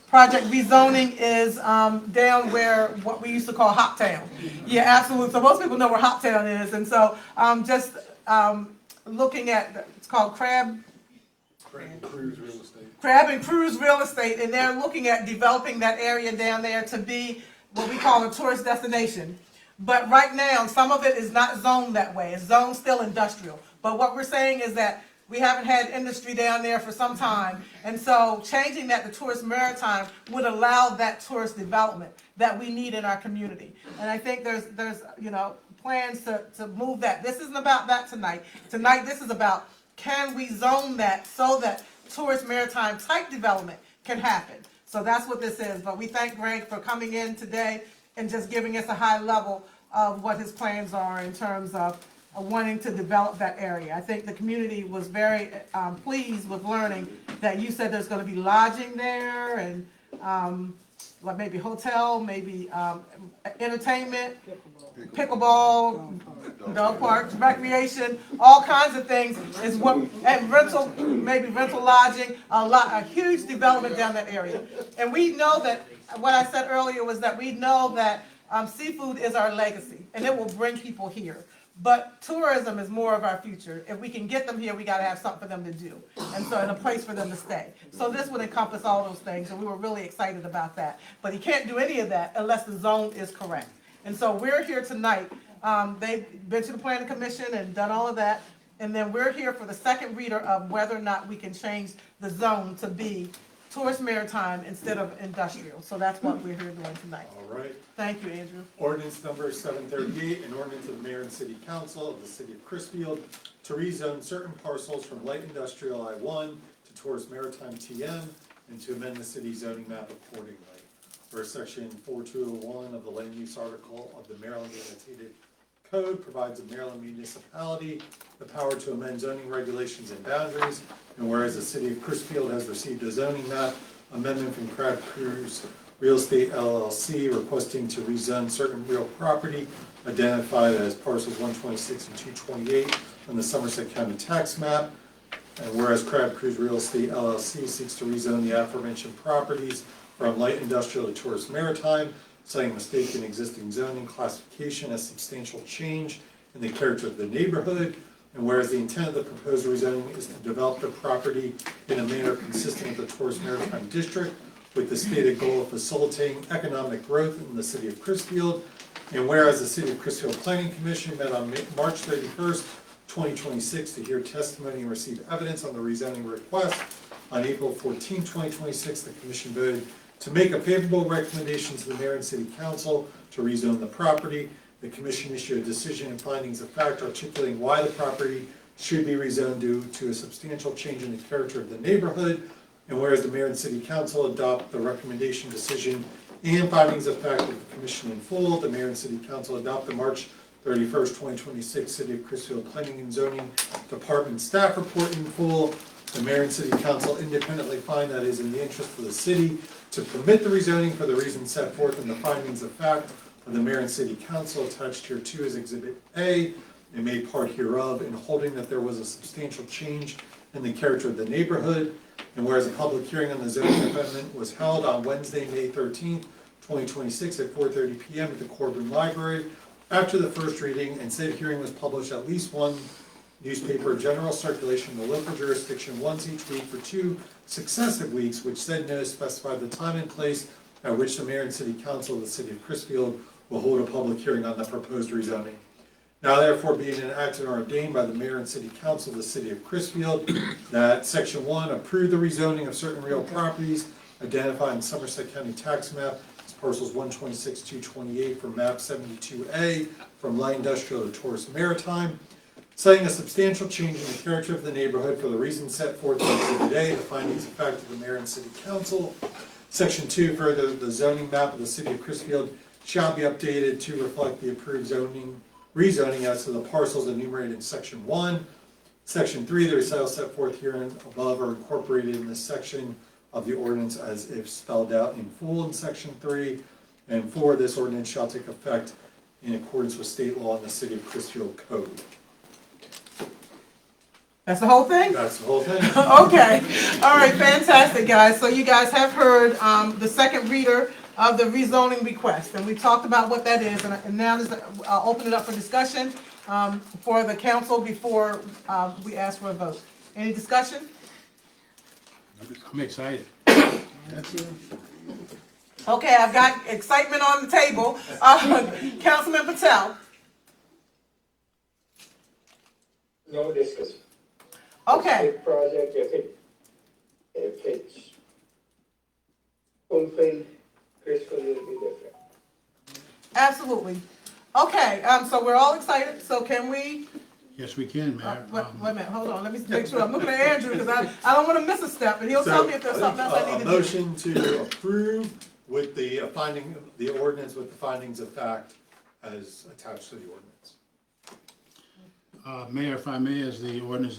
project rezoning is, down where, what we used to call Hoptown. Yeah, absolutely, so most people know where Hoptown is, and so, just, looking at, it's called Crab and Cruise Real Estate, and they're looking at developing that area down there to be what we call a tourist destination. But right now, some of it is not zoned that way, it's zoned still industrial. But what we're saying is that we haven't had industry down there for some time, and so changing that to tourist maritime would allow that tourist development that we need in our community. And I think there's plans to move that. This isn't about that tonight. Tonight, this is about, can we zone that so that tourist maritime type development can happen? So that's what this is. But we thank Greg for coming in today and just giving us a high level of what his plans are in terms of wanting to develop that area. I think the community was very pleased with learning that you said there's going to be lodging there and like maybe hotel, maybe entertainment, pickleball, dog parks, recreation, all kinds of things is what, and rental, maybe rental lodging, a huge development down that area. And we know that, what I said earlier was that we know that seafood is our legacy and it will bring people here. But tourism is more of our future. If we can get them here, we gotta have something for them to do. And so, and a place for them to stay. So this would encompass all those things, and we were really excited about that. But you can't do any of that unless the zone is correct. And so we're here tonight. They've been to the planning commission and done all of that. And then we're here for the second reader of whether or not we can change the zone to be tourist maritime instead of industrial. So that's what we're here doing tonight. All right. Thank you, Andrew. Ordinance number 738, an ordinance of the mayor and city council of the city of Crisfield to rezone certain parcels from light industrial I-1 to tourist maritime TM and to amend the city zoning map accordingly. Where section 4201 of the land use article of the Maryland Annotated Code provides a Maryland municipality the power to amend zoning regulations and boundaries, and whereas the city of Crisfield has received a zoning map amendment from Crab Cruise Real Estate LLC requesting to rezone certain real property identified as parcels 126 and 228 on the Somerset County tax map, and whereas Crab Cruise Real Estate LLC seeks to rezone the aforementioned properties from light industrial to tourist maritime, citing mistaken existing zoning classification as substantial change in the character of the neighborhood, and whereas the intent of the proposed rezoning is to develop the property in a manner consistent with the tourist maritime district with the stated goal of facilitating economic growth in the city of Crisfield, and whereas the City of Crisfield Planning Commission met on March 31st, 2026 to hear testimony and receive evidence on the rezoning request. On April 14, 2026, the commission voted to make a favorable recommendation to the mayor and city council to rezone the property. The commission issued a decision and findings of fact articulating why the property should be rezoned due to a substantial change in the character of the neighborhood. And whereas the mayor and city council adopt the recommendation, decision, and findings of fact of the commission in full, the mayor and city council adopt the March 31st, 2026 City of Crisfield Planning and Zoning Department staff report in full. The mayor and city council independently find that it is in the interest of the city to permit the rezoning for the reasons set forth in the findings of fact of the mayor and city council attached here to as Exhibit A and made part hereof, in holding that there was a substantial change in the character of the neighborhood. And whereas a public hearing on the zoning amendment was held on Wednesday, May 13th, 2026 at 4:30 p.m. at the Corbin Library after the first reading, and said hearing was published at least one newspaper of general circulation in the local jurisdiction once each week for 2 successive weeks, which said notice specified the time and place at which the mayor and city council of the city of Crisfield will hold a public hearing on the proposed rezoning. Now therefore being enacted or ordained by the mayor and city council of the city of Crisfield, that section 1 approve the rezoning of certain real properties identified in Somerset County tax map as parcels 126, 228 from map 72A from light industrial to tourist maritime, citing a substantial change in the character of the neighborhood for the reasons set forth in Exhibit A, the findings of fact of the mayor and city council, Section 2, further, the zoning map of the city of Chrisfield shall be updated to reflect the approved rezoning as to the parcels enumerated in Section 1. Section 3, the recitals set forth herein above are incorporated in this section of the ordinance as if spelled out in full in Section 3. And 4, this ordinance shall take effect in accordance with state law and the city of Chrisfield code. That's the whole thing? That's the whole thing. Okay, all right, fantastic, guys. So you guys have heard the second reader of the rezoning request, and we talked about what that is, and now I'll open it up for discussion for the council before we ask for a vote. Any discussion? I'm excited. Okay, I've got excitement on the table. Councilman Patel? No discussion. Okay. Big project, if it's fulfilled, Chrisfield will be different. Absolutely. Okay, so we're all excited, so can we? Yes, we can, Mayor. Wait a minute, hold on, let me make sure, I'm looking at Andrew, because I don't want to miss a step, and he'll tell me if there's something else I need to do. A motion to approve with the the ordinance with the findings of fact as attached to the ordinance. Mayor, if I may, as the ordinance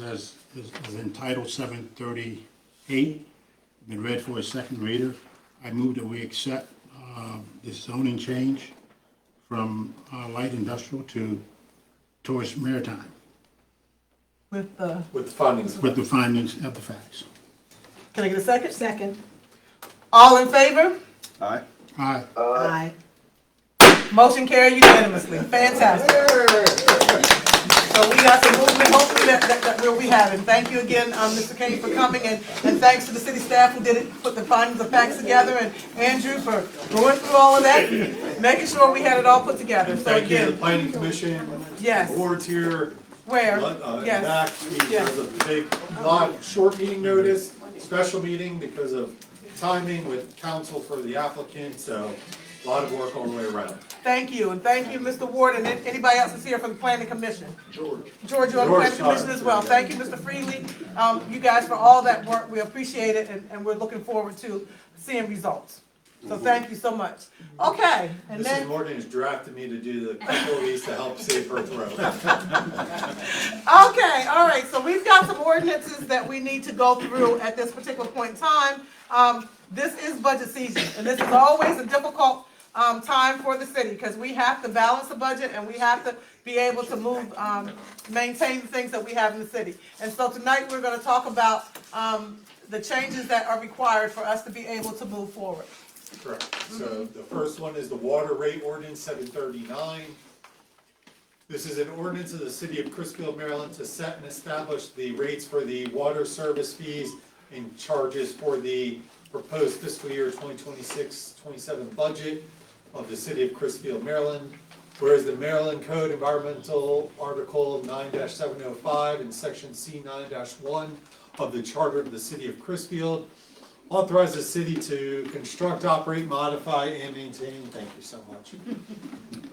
is entitled 738, been read for a second reader, I move that we accept this zoning change from light industrial towards maritime. With the findings. With the findings of the facts. Can I get a second? Second. All in favor? Aye. Aye. Aye. Motion carried unanimously. Fantastic. So we got some movement, hopefully that we'll be having. Thank you again, Mr. Kane, for coming, and thanks to the city staff who did it, put the findings of facts together, and Andrew for going through all of that, making sure we had it all put together. So Thank you to the again, planning commission, yes. the boards here. Where? Yes. Back, there's a big, short meeting notice, special meeting because of timing with counsel for the applicant, so a lot of work all the way around. Thank you, and thank you, Mr. Ward, and anybody else is here from the planning commission. George, you're on the planning commission as well. Thank you, Mr. Freely, you guys for all that work. We appreciate it, and we're looking forward to seeing results. So thank you so much. Okay, and Mrs. then. Morgan has drafted me to do the employees to help save her throat. Okay, all right, so we've got some ordinances that we need to go through at this particular point in time. This is budget season, and this is always a difficult time for the city, because we have to balance the budget and we have to be able to move, maintain the things that we have in the city. And so tonight, we're gonna talk about the changes that are required for us to be able to move forward. Correct. So the first one is the water rate ordinance 739. This is an ordinance of the city of Chrisfield, Maryland to set and establish the rates for the water service fees and charges for the proposed fiscal year 2026-27 budget of the city of Chrisfield, Maryland. Whereas the Maryland Code Environmental Article 9-705 and Section C9-1 of the Charter of the City of Chrisfield authorize the city to construct, operate, modify, and maintain, thank you so much,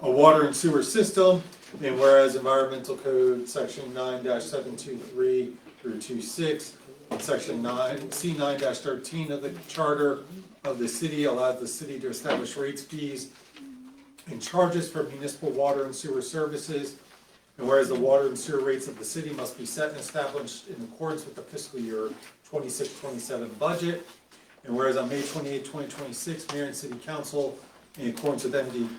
a water and sewer system. And whereas Environmental Code Section 9-723 through 26, and Section C9-13 of the Charter of the City allows the city to establish rates, fees, and charges for municipal water and sewer services. And whereas the water and sewer rates of the city must be set and established in accordance with the fiscal year 26-27 budget. And whereas on May 28, 2026, Mayor and City Council, in accordance with MD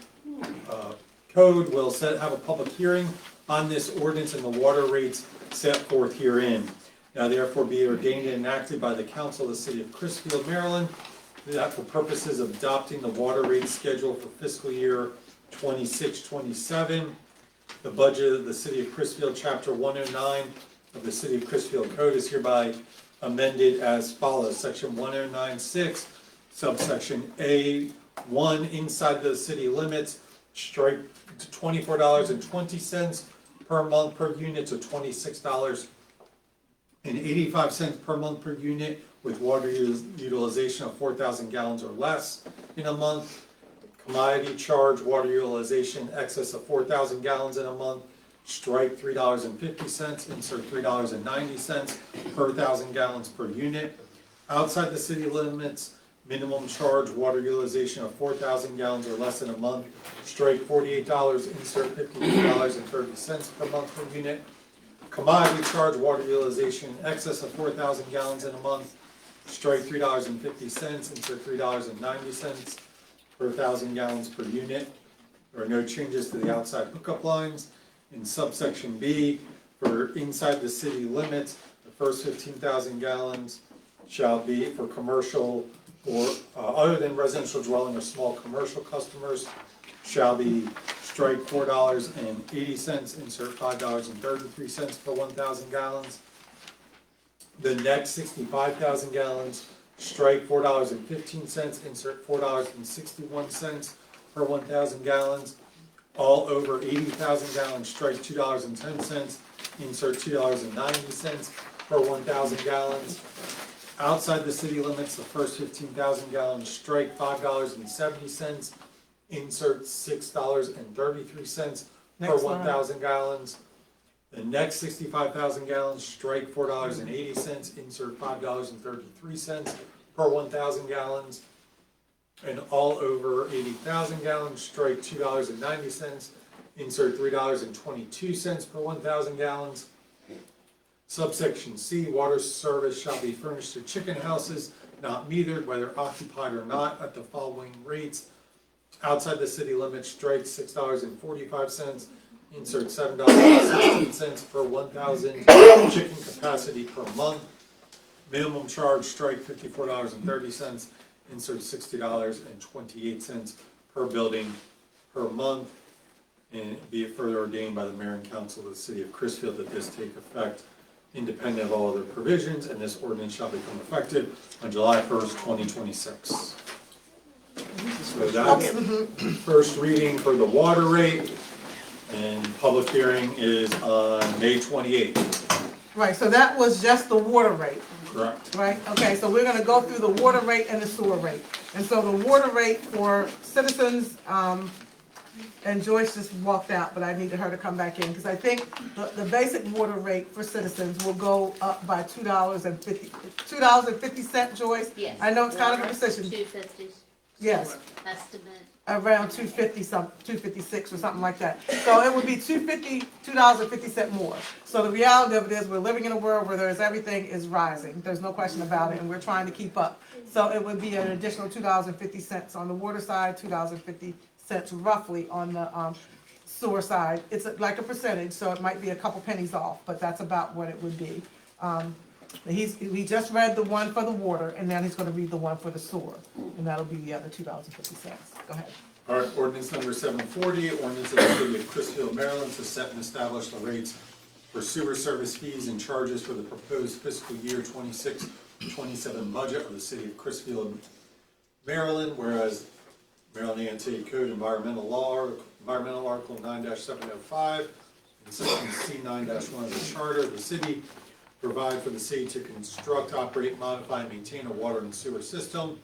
Code, will have a public hearing on this ordinance and the water rates set forth herein. Now therefore be ordained and enacted by the Council of the City of Chrisfield, Maryland, that for purposes of adopting the water rate schedule for fiscal year 26-27, the budget of the City of Chrisfield, Chapter 109 of the City of Chrisfield Code is hereby amended as follows. Section 109.6, subsection A1, inside the city limits, strike to $24.20 per month per unit to $26.85 per month per unit with water utilization of 4,000 gallons or less in a month. Commodity charge, water utilization excess of 4,000 gallons in a month, strike $3.50, insert $3.90 per 1,000 gallons per unit. Outside the city limits, minimum charge water utilization of 4,000 gallons or less in a month, strike $48, insert $52.30 per month per unit. Commodity charge water utilization in excess of 4,000 gallons in a month, strike $3.50, insert $3.90 per 1,000 gallons per unit. There are no changes to the outside hookup lines. In subsection B, for inside the city limits, the first 15,000 gallons shall be for commercial or other than residential dwelling or small commercial customers, shall be strike $4.80, insert $5.33 per 1,000 gallons. The next 65,000 gallons, strike $4.15, insert $4.61 per 1,000 gallons. All over 80,000 gallons, strike $2.10, insert $2.90 per 1,000 gallons. Outside the city limits, the first 15,000 gallons, strike $5.70, insert $6.33 per 1,000 gallons. The next 65,000 gallons, strike $4.80, insert $5.33 per 1,000 gallons. And all over 80,000 gallons, strike $2.90, insert $3.22 per 1,000 gallons. Subsection C, water service shall be furnished to chicken houses not metered, whether occupied or not, at the following rates. Outside the city limits, strike $6.45, insert $7.16 per 1,000 chicken capacity per month. Minimum charge, strike $54.30, insert $60.28 per building per month. And be it further ordained by the mayor and council of the city of Crisfield that this take effect independent of all other provisions, and this ordinance shall become effective on July 1st, 2026. So that's first reading for the water rate, and public hearing is on May 28th. Right, so that was just the water rate. Correct. Right, okay, so we're gonna go through the water rate and the sewer rate. And so the water rate for citizens, and Joyce just walked out, but I needed her to come back in, because I think the basic water rate for citizens will go up by $2.50, Joyce? Yes. I know it's kind of a precision, $2.50. yes, Estimate. around $2.56 or something like that. So it would be $2.50 more. So the reality of it is, we're living in a world where everything is rising, there's no question about it, and we're trying to keep up. So it would be an additional $2.50 on the water side, $2.50 roughly on the sewer side. It's like a percentage, so it might be a couple pennies off, but that's about what it would be. We just read the one for the water, and now he's gonna read the one for the sewer, and that'll be the other $2.50. Go ahead. All right, ordinance number 740, ordinance of the city of Crisfield, Maryland, to set and establish the rates for sewer service fees and charges for the proposed fiscal year 26-27 budget of the city of Crisfield, Maryland, whereas Maryland Annotated Code Environmental Article 9-705, and Section C9-1 of the Charter of the city provide for the city to construct, operate, modify, and maintain a water and sewer system.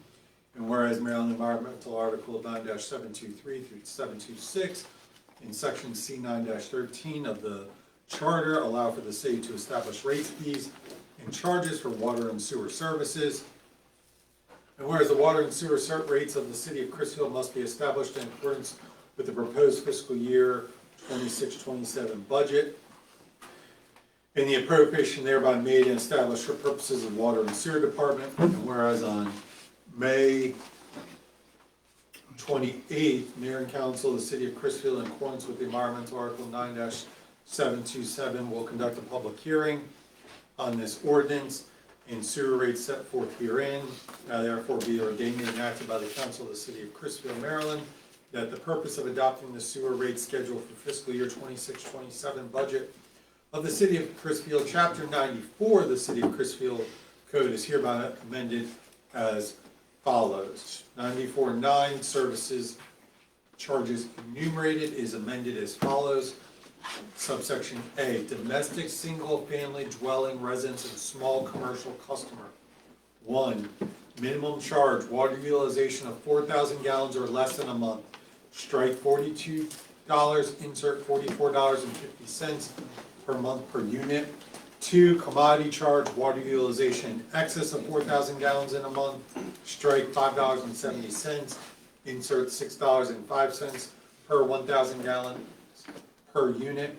And whereas Maryland Environmental Article 9-723 through 726 and Section C9-13 of the Charter allow for the city to establish rates, fees, and charges for water and sewer services. And whereas the water and sewer rates of the city of Crisfield must be established in accordance with the proposed fiscal year 26-27 budget, and the appropriation thereby made and established for purposes of water and sewer department. And whereas on May 28th, Mayor and Council of the City of Crisfield, in accordance with the Environmental Article 9-727, will conduct a public hearing on this ordinance and sewer rates set forth herein. Now therefore be ordained and enacted by the Council of the City of Crisfield, Maryland, that the purpose of adopting the sewer rate schedule for fiscal year 26-27 budget of the City of Crisfield, Chapter 94 of the City of Crisfield Code is hereby amended as follows. 94.9 services charges enumerated is amended as follows. Subsection A, domestic single-family dwelling residence and small commercial customer. 1, minimum charge, water utilization of 4,000 gallons or less in a month. Strike $42, insert $44.50 per month per unit. 2, commodity charge, water utilization in excess of 4,000 gallons in a month, strike $5.70, insert $6.05 per 1,000 gallons per unit.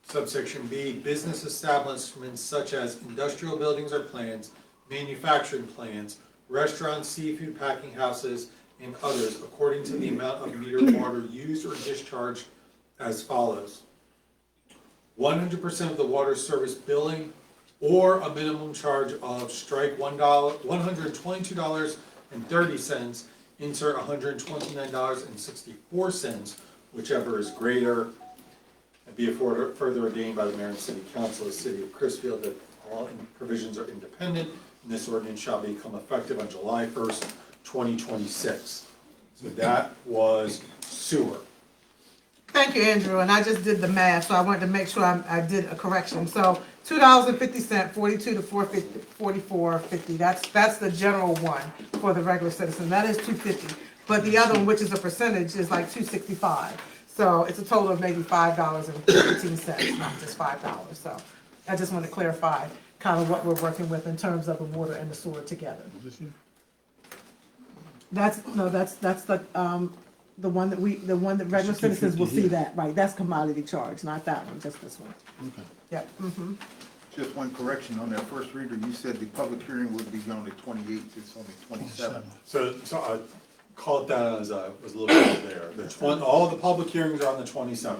Subsection B, business establishments such as industrial buildings or plants, manufacturing plants, restaurants, seafood packing houses, and others, according to the amount of metered water used or discharged as follows. 100% of the water service billing or a minimum charge of strike $122.30, insert $129.64, whichever is greater, and be further ordained by the mayor and city council of the city of Crisfield that all provisions are independent, and this ordinance shall become effective on July 1st, 2026. So that was sewer. Thank you, Andrew, and I just did the math, so I wanted to make sure I did a correction. So $2.50, 42 to 44.50. That's the general one for the regular citizen. That is $2.50. But the other one, which is a percentage, is like $2.65. So it's a total of maybe $5.15, not just $5. So I just want to clarify kind of what we're working with in terms of the water and the sewer together. That's the one that regular citizens will see that, right? That's commodity charge, not that one, just this one. Okay. Yep. Mm-hmm. Just one correction on that first reader, you said the public hearing would be on the 28th, it's only 27th. So I call it that as was a little bit there. All the public hearings are on the 27th.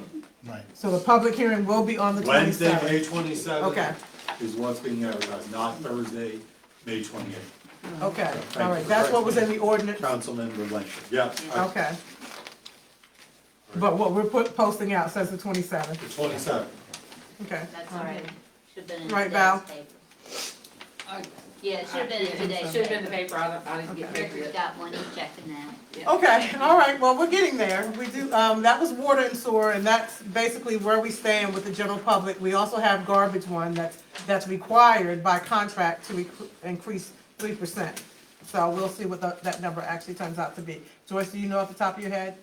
Right. So the public hearing will be on the 27th. Wednesday, May 27th. Okay. Is what's being advertised, not Thursday, May 28th. Okay, So, all right, that's what was in the ordinance. Councilman Blanchard, yeah. Okay. But what we're posting out says the 27th. The 27th. Okay. That's all right. Should've been in Right, today's Val? paper. Yeah, it should've been in today's. Should've been in the paper, I didn't get paper Richard's yet. got one, he's checking that. Okay, all right, well, we're getting there. We do, that was water and sewer, and that's basically where we stand with the general public. We also have garbage one that's required by contract to increase 3%. So we'll see what that number actually turns out to be. Joyce, do you know off the top of your head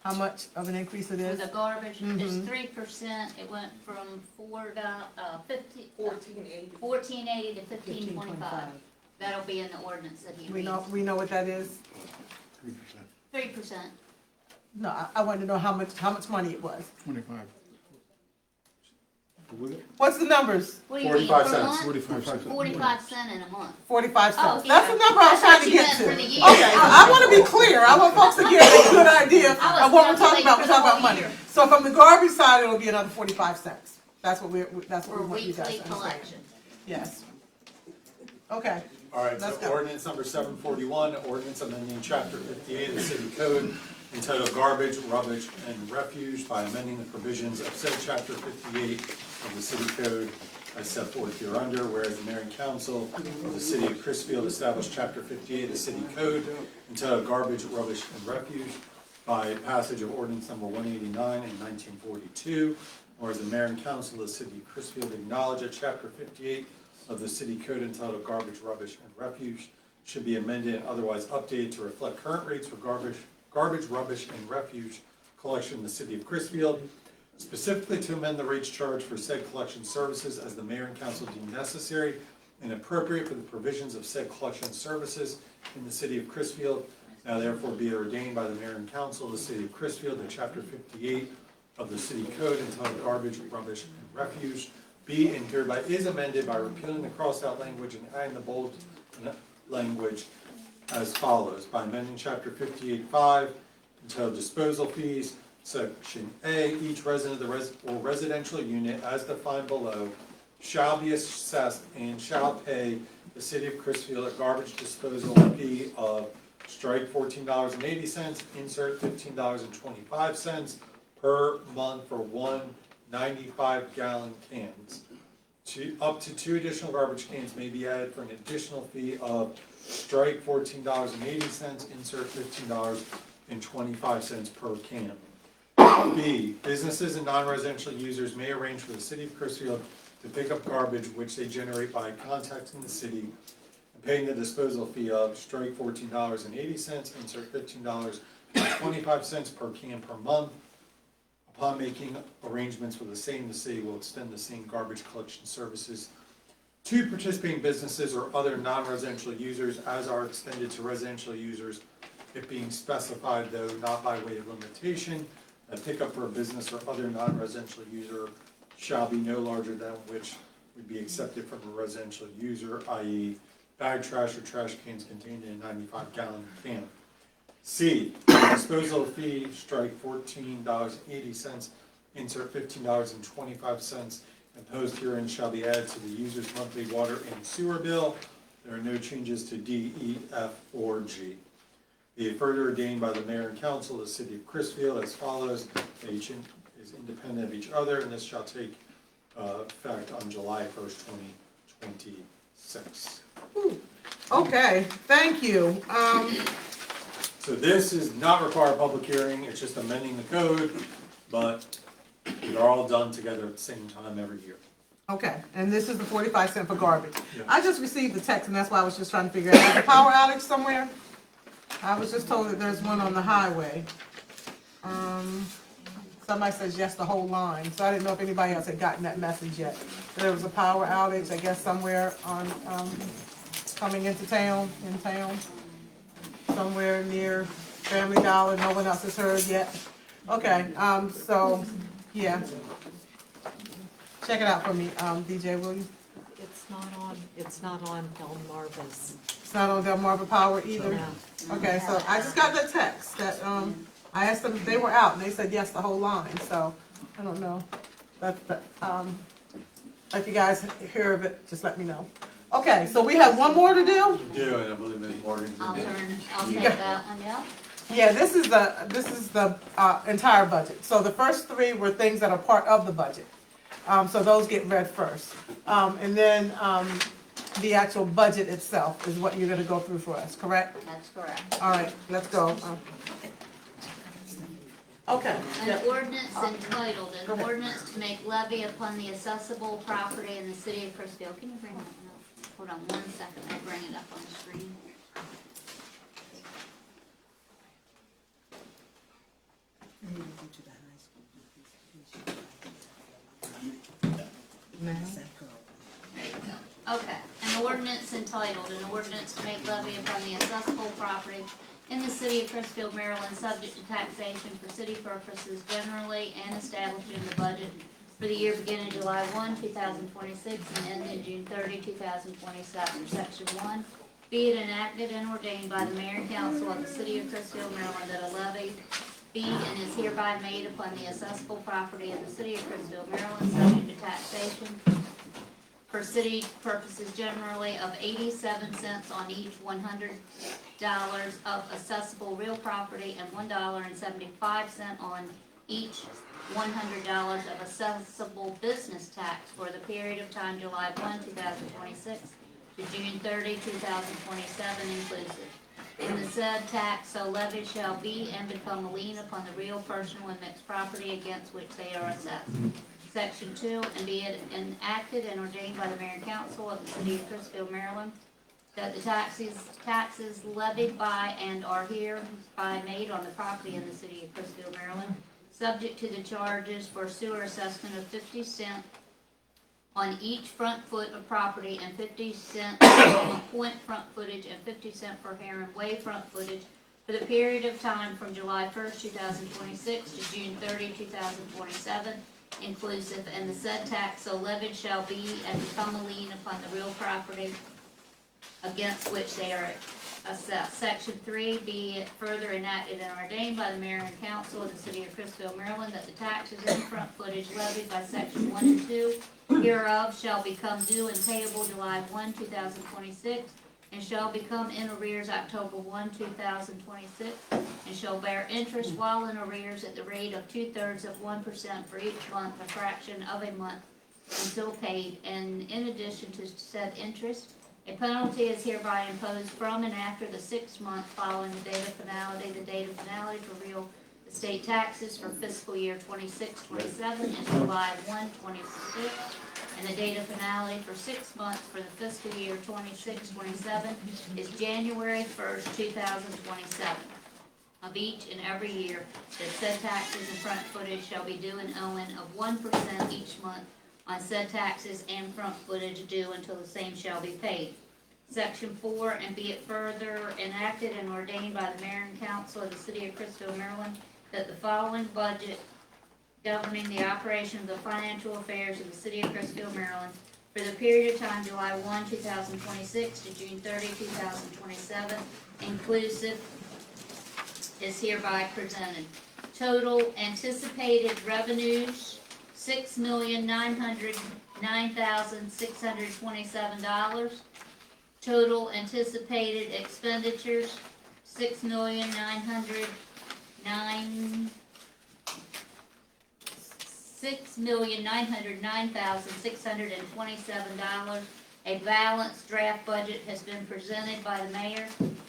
how much of an increase it For is? the garbage, Mhm. it's 3%, it went from $14.80 to $15.25. That'll be in the ordinance that he We reads. know what that is? 3%. No, I wanted to know how much money it was. 25. What's the numbers? What do you mean, 45 per cents. month? 45 cents. 45 cents in a month. 45 Oh, cents. yeah. That's the number I was I trying thought to you get meant to. for Okay, the year. I want to be clear. I want folks to get a good idea I was of what we're talking about. calculating We're talking about for the money. year. So from the garbage side, it'll be another 45 cents. That's what For we want you guys weekly to understand. collection. Yes. Okay. All right, Let's so go. ordinance number 741, ordinance amending chapter 58 of the city code entitled Garbage, Rubbish, and Refuge by amending the provisions of said chapter 58 of the city code as set forth hereunder, whereas the mayor and council of the city of Crisfield established chapter 58 of the city code entitled Garbage, Rubbish, and Refuge by passage of ordinance number 189 in 1942, whereas the mayor and council of the city of Crisfield acknowledge that chapter 58 of the city code entitled Garbage, Rubbish, and Refuge should be amended and otherwise updated to reflect current rates for garbage, rubbish, and refuge collection in the city of Crisfield, specifically to amend the rates charged for said collection services as the mayor and council deem necessary and appropriate for the provisions of said collection services in the city of Crisfield. Now therefore be it ordained by the mayor and council of the city of Crisfield that chapter 58 of the city code entitled Garbage, Rubbish, and Refuge be and hereby is amended by repealing the crossed out language and adding the bold language as follows. By amending chapter 58.5 entitled Disposal Fees, section A, each resident of the or residential unit as defined below shall be assessed and shall pay the city of Crisfield a garbage disposal fee of strike $14.80, insert $15.25 per month for 1 95-gallon cans. Up to 2 additional garbage cans may be added for an additional fee of strike $14.80, insert $15.25 per can. B, businesses and non-residential users may arrange for the city of Crisfield to pick up garbage which they generate by contacting the city and paying the disposal fee of strike $14.80, insert $15.25 per can per month. Upon making arrangements for the city will extend the same garbage collection services to participating businesses or other non-residential users as are extended to residential users, it being specified though not by way of limitation, that pickup for a business or other non-residential user shall be no larger than which would be accepted from a residential user, i.e. bag trash or trash cans contained in a 95-gallon can. C, disposal fee, strike $14.80, insert $15.25 imposed herein shall be added to the user's monthly water and sewer bill. There are no changes to D, E, F, or G. Be it further ordained by the mayor and council of the city of Chrisfield as follows. Each is independent of each other, and this shall take effect on July 1st, 2026. Okay, thank you. So this is not require a public hearing, it's just amending the code, but they're all done together at the same time every year. Okay, and this is the 45 cents for garbage. Yeah. I just received the text, and that's why I was just trying to figure out, is there a power outage somewhere? I was just told that there's one on the highway. Somebody says yes, the whole line, so I didn't know if anybody else had gotten that message yet. There was a power outage, I guess, somewhere on, coming into town, somewhere near Family Dollar, no one else has heard yet. Okay, so, yeah. Check it out for me, DJ, will you? It's not on Delmarva's. It's not on Delmarva Power either? No. Okay, so I just got that text that, I asked them if they were out, and they said yes, the whole line, so, I don't know. But, if you guys hear of it, just let me know. Okay, so we have one more to do? Do, and I believe Ms. Morgan. I'll take that one, yeah. Yeah, this is the entire budget. So the first three were things that are part of the budget. So those get read first. And then, the actual budget itself is what you're gonna go through for us, correct? That's correct. All right, let's go. Okay. An ordinance entitled, an ordinance to make levy upon the accessible property in the city of Chrisfield. Can you bring that one up? Hold on 1 second, I'll bring it up on the screen. Okay, an ordinance entitled, an ordinance to make levy upon the accessible property in the city of Chrisfield, Maryland, subject to taxation for city purposes generally and establishing the budget for the year beginning July 1, 2026 and ending June 30, 2027. Section 1, be it enacted and ordained by the mayor and council of the city of Chrisfield, Maryland, that a levy be and is hereby made upon the accessible property in the city of Chrisfield, Maryland, subject to taxation for city purposes generally of 87 cents on each $100 of accessible real property and $1.75 on each $100 of accessible business tax for the period of time July 1, 2026 to June 30, 2027 inclusive. In the said tax, so levied shall be and become a lien upon the real, personal, and mixed property against which they are assessed. Section 2, and be it enacted and ordained by the mayor and council of the city of Chrisfield, Maryland, that the taxes levied by and are hereby made on the property in the city of Chrisfield, Maryland, subject to the charges for sewer assessment of 50 cents on each front foot of property and 50 cents on point front footage and 50 cents for Heron Way front footage for the period of time from July 1st, 2026 to June 30, 2027 inclusive, and the said tax so levied shall be and become a lien upon the real property against which they are assessed. Section 3, be it further enacted and ordained by the mayor and council of the city of Chrisfield, Maryland, that the taxes and front footage levied by section 1 and 2 hereof shall become due and payable July 1, 2026, and shall become in arrears October 1, 2026, and shall bear interest while in arrears at the rate of 2/3 of 1% for each month, a fraction of a month, until paid, and in addition to said interest, a penalty is hereby imposed from and after the 6th month following the date of finality. The date of finality for real estate taxes for fiscal year 26-27 is July 1, 26, and the date of finality for 6 months for the fiscal year 26-27 is January 1st, 2027. Of each and every year that said taxes and front footage shall be due and owing of 1% each month on said taxes and front footage due until the same shall be paid. Section 4, and be it further enacted and ordained by the mayor and council of the city of Chrisville, Maryland, that the following budget governing the operation of the financial affairs of the city of Chrisville, Maryland, for the period of time July 1, 2026 to June 30, 2027, inclusive, is hereby presented. Total anticipated revenues, $6,909,627. Total anticipated expenditures, $6,909,627. A balanced draft budget has been presented by the mayor.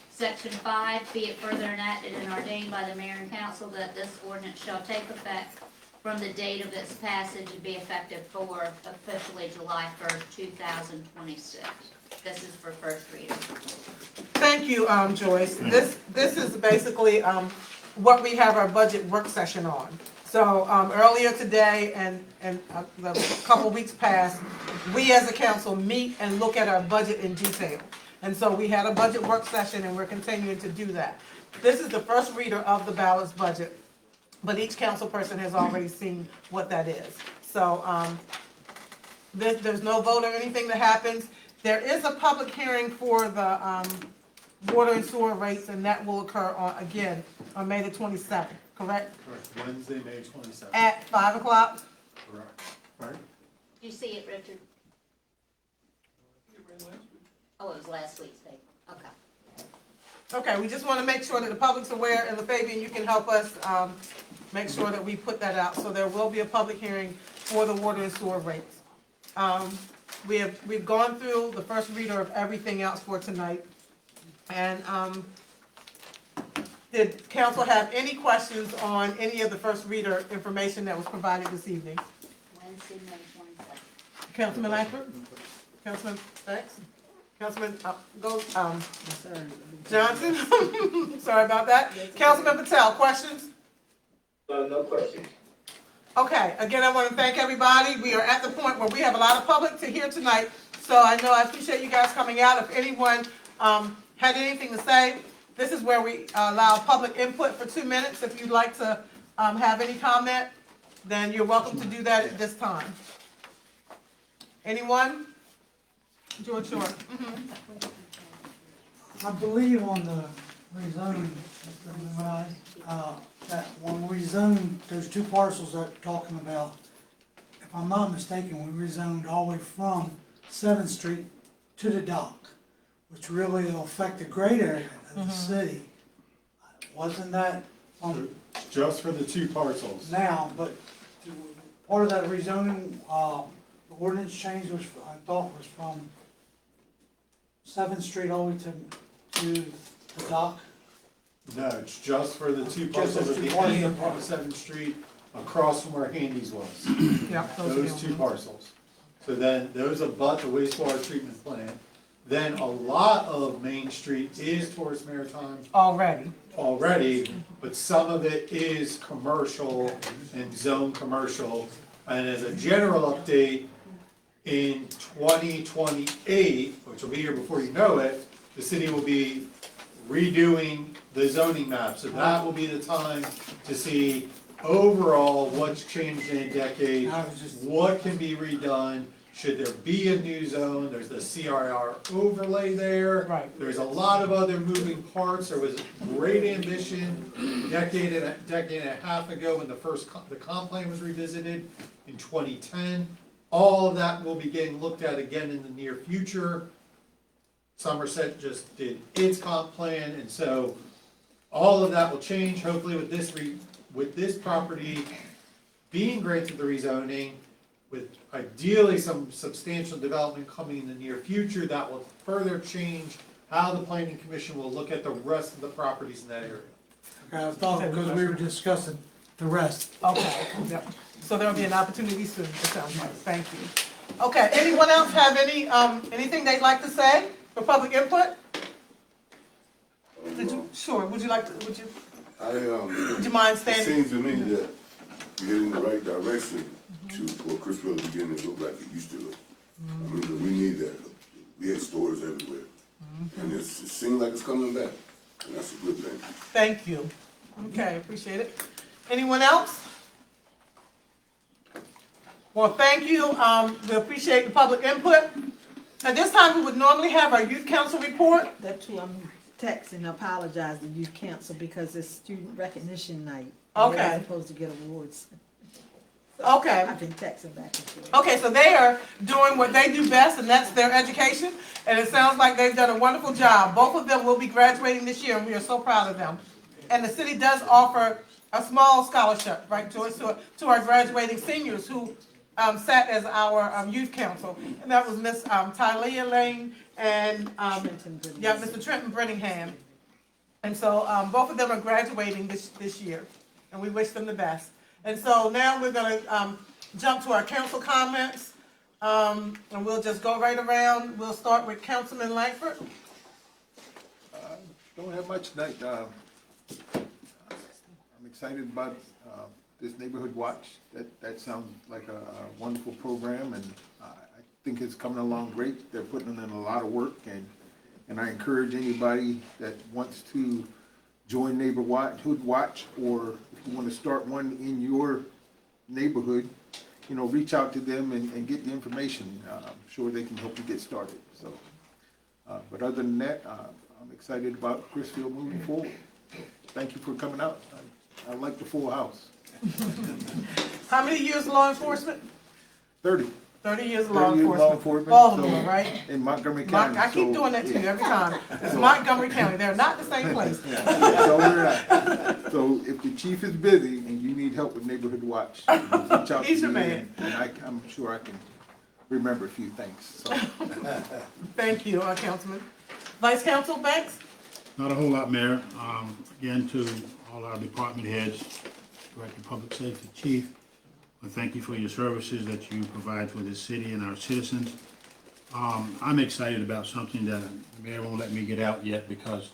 Section 5, be it further enacted and ordained by the mayor and council that this ordinance shall take effect from the date of its passage and be effective for officially July 1st, 2026. This is for first reading. Thank you, Joyce. This is basically what we have our budget work session on. So earlier today and a couple weeks past, we as a council meet and look at our budget in detail. And so we had a budget work session and we're continuing to do that. This is the first reader of the balanced budget, but each council person has already seen what that is. So there's no vote or anything that happens. There is a public hearing for the water and sewer rates, and that will occur again on May the 27th, correct? Correct, Wednesday, May 27th. At 5 o'clock? Correct. Right? Did you see it, Richard? Oh, it was last week's paper. Okay. Okay, we just want to make sure that the public's aware, and Fabian, you can help us make sure that we put that out. So there will be a public hearing for the water and sewer rates. We've gone through the first reader of everything else for tonight. And did council have any questions on any of the first reader information that was provided this evening? Wednesday, May 27th. Councilman Langford? Councilman, thanks. Councilman, Johnson? Sorry about that. Councilman Patel, questions? No questions. Okay, again, I want to thank everybody. We are at the point where we have a lot of public to hear tonight. So I appreciate you guys coming out. If anyone had anything to say, this is where we allow public input for 2 minutes. If you'd like to have any comment, then you're welcome to do that at this time. Anyone? George Short. I believe on the rezoning, that when we rezoned those two parcels that we're talking about, if I'm not mistaken, we rezoned all the way from 7th Street to the dock, which really will affect the great area of the city. Wasn't that Just for the two parcels. now, but part of that rezoning, the ordinance change was, I thought was from 7th Street all the way to the dock? No, it's just for the two parcels those at two the parcels. end of 7th Street, across from where Handy's was. Yeah, Those two parcels. So then, those abut the wastewater treatment plant. Then a lot of Main Street is towards Maritime already, but some of it is commercial and zone commercial. And as a general update, in 2028, which will be here before you know it, the city will be redoing the zoning map. So that will be the time to see overall what's changed in a decade, what can be redone, should there be a new zone, there's the CRR overlay there. Right. There's a lot of other moving parts. There was great ambition a decade and a half ago when the comp plan was revisited in 2010. All of that will be getting looked at again in the near future. Somerset just did its comp plan, and so all of that will change, hopefully with this property being granted the rezoning, with ideally some substantial development coming in the near future, that will further change how the planning commission will look at the rest of the properties in that area. Okay, I thought because we were discussing the rest. Okay, yep. So there'll be an opportunity soon, it sounds like. Thank you. Okay, anyone else have anything they'd like to say for public input? Sure, would you I, would you mind standing? It seems to me that you're in the right direction for Chrisville to begin to look like it used to look. I mean, we need that. We had stores everywhere. And it seems like it's coming back, and that's a good thing. Thank you. Okay, appreciate it. Anyone else? Well, thank you. We appreciate the public input. At this time, we would normally have our youth council report. That too, I'm texting, apologize to youth council because it's student recognition night. Okay. They're supposed to get awards. Okay. I've been texting back and forth. Okay, so they are doing what they do best, and that's their education. And it sounds like they've done a wonderful job. Both of them will be graduating this year, and we are so proud of them. And the city does offer a small scholarship, right, to our graduating seniors who sat as our youth council. And that was Miss Tylia Lane and Mr. Trenton Brenningham. And so both of them are graduating this year, and we wish them the best. And so now we're going to jump to our council comments, and we'll just go right around. We'll start with Councilman Langford. Don't have much tonight. I'm excited about this Neighborhood Watch. That sounds like a wonderful program, and I think it's coming along great. They're putting in a lot of work, and I encourage anybody that wants to join Neighborhood Watch, or if you want to start one in your neighborhood, reach out to them and get the information. I'm sure they can help you get started. So, but other than that, I'm excited about Chrisville moving forward. Thank you for coming out. I like the full house. How many years law enforcement? 30. 30 years of law enforcement. All Baltimore, right? In Montgomery County. I keep doing that to you every time. It's Montgomery County. They're not the same place. So if the chief is busy and you need help with Neighborhood Watch, reach out He's to your me, man. and I'm sure I can remember a few things. So. Thank you, Councilman. Vice Council Banks? Not a whole lot, Mayor. Again, to all our department heads, Director of Public Safety, Chief, I thank you for your services that you provide for this city and our citizens. I'm excited about something that the Mayor won't let me get out yet because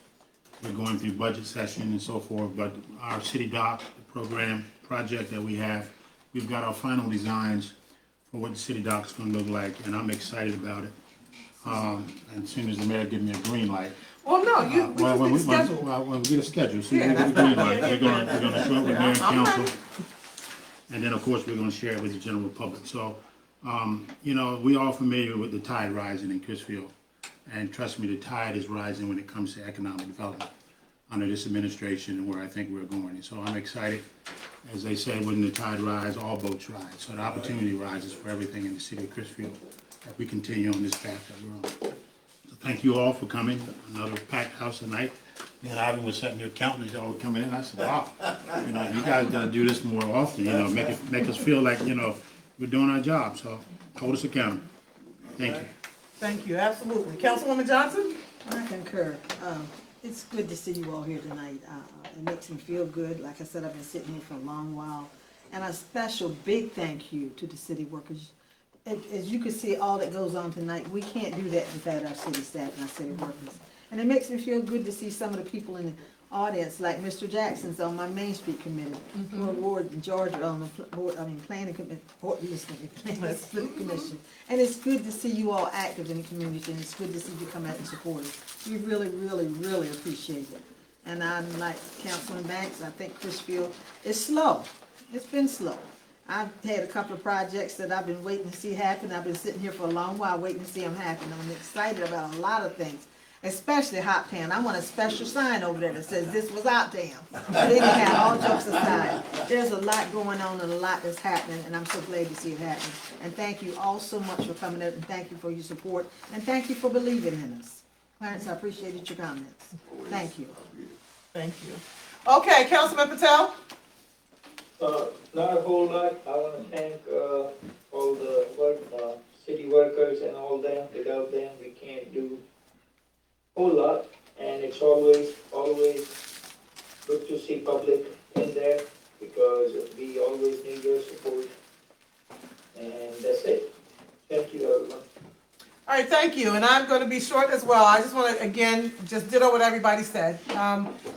we're going through budget session and so forth, but our city dock, the project that we have, we've got our final designs for what the city dock's gonna look like, and I'm excited about it. And as soon as the Mayor gives me a green light, well, no, we when we just get a schedule. when we get a schedule, as soon as we get a green light, we're gonna show it with Mayor and Council. And then, of course, we're gonna share it with the general public. So, we're all familiar with the tide rising in Chrisville. And trust me, the tide is rising when it comes to economic development under this administration and where I think we're going. And so I'm excited. As they say, when the tide rises, all boats rise. So the opportunity rises for everything in the city of Chrisville as we continue on this path that we're on. Thank you all for coming. Another packed house tonight. Me and Ivan was sitting there counting as y'all were coming in. I said, wow, you guys gotta do this more often, make us feel like, we're doing our job. So hold us accountable. Thank you. Thank you, absolutely. Councilwoman Johnson? I concur. It's good to see you all here tonight. It makes me feel good. Like I said, I've been sitting here for a long while. And a special big thank you to the city workers. As you can see, all that goes on tonight, we can't do that without our city staff and our city workers. And it makes me feel good to see some of the people in the audience, like Mr. Jackson's on my Main Street committee, who awarded Georgia on the planning commission. And it's good to see you all active in the community, and it's good to see you come out and support us. We really, really, really appreciate it. And I'm like Councilman Banks, I think Chrisville is slow. It's been slow. I've had a couple of projects that I've been waiting to see happen. I've been sitting here for a long while waiting to see them happen. I'm excited about a lot of things, especially Hoptown. I want a special sign over there that says this was Hoptown. But anyhow, all jokes aside, there's a lot going on and a lot that's happening, and I'm so glad to see it happening. And thank you all so much for coming out, and thank you for your support, and thank you for believing in us. Clarence, I appreciated your comments. Thank you. Thank you. Okay, Councilman Patel? Not a whole lot. I want to thank all the city workers and all them. Without them, we can't do a whole lot. And it's always good to see public in there because we always need your support. And that's it. Thank you, everyone. All right, thank you, and I'm going to be short as well. I just want to, again, just ditto what everybody said.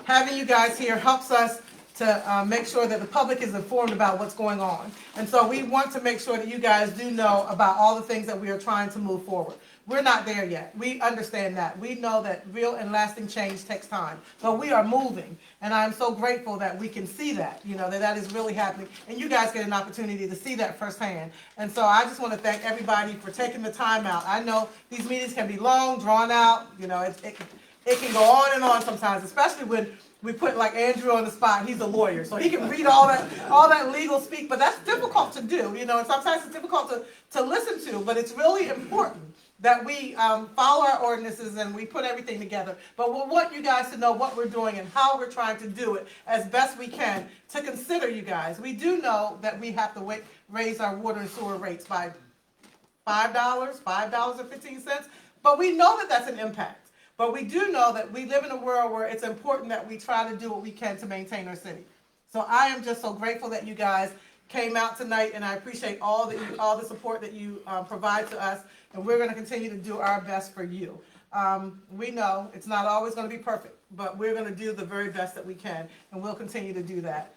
Having you guys here helps us to make sure that the public is informed about what's going on. And so we want to make sure that you guys do know about all the things that we are trying to move forward. We're not there yet. We understand that. We know that real and lasting change takes time, but we are moving. And I'm so grateful that we can see that, that is really happening. And you guys get an opportunity to see that firsthand. And so I just want to thank everybody for taking the time out. I know these meetings can be long, drawn out, it can go on and on sometimes, especially when we put like Andrew on the spot. He's a lawyer, so he can read all that legal speak, but that's difficult to do, and sometimes it's difficult to listen to, but it's really important that we follow our ordinances and we put everything together. But we want you guys to know what we're doing and how we're trying to do it as best we can to consider you guys. We do know that we have to raise our water and sewer rates by $5.15, but we know that that's an impact. But we do know that we live in a world where it's important that we try to do what we can to maintain our city. So I am just so grateful that you guys came out tonight, and I appreciate all the support that you provide to us, and we're going to continue to do our best for you. We know it's not always going to be perfect, but we're going to do the very best that we can, and we'll continue to do that.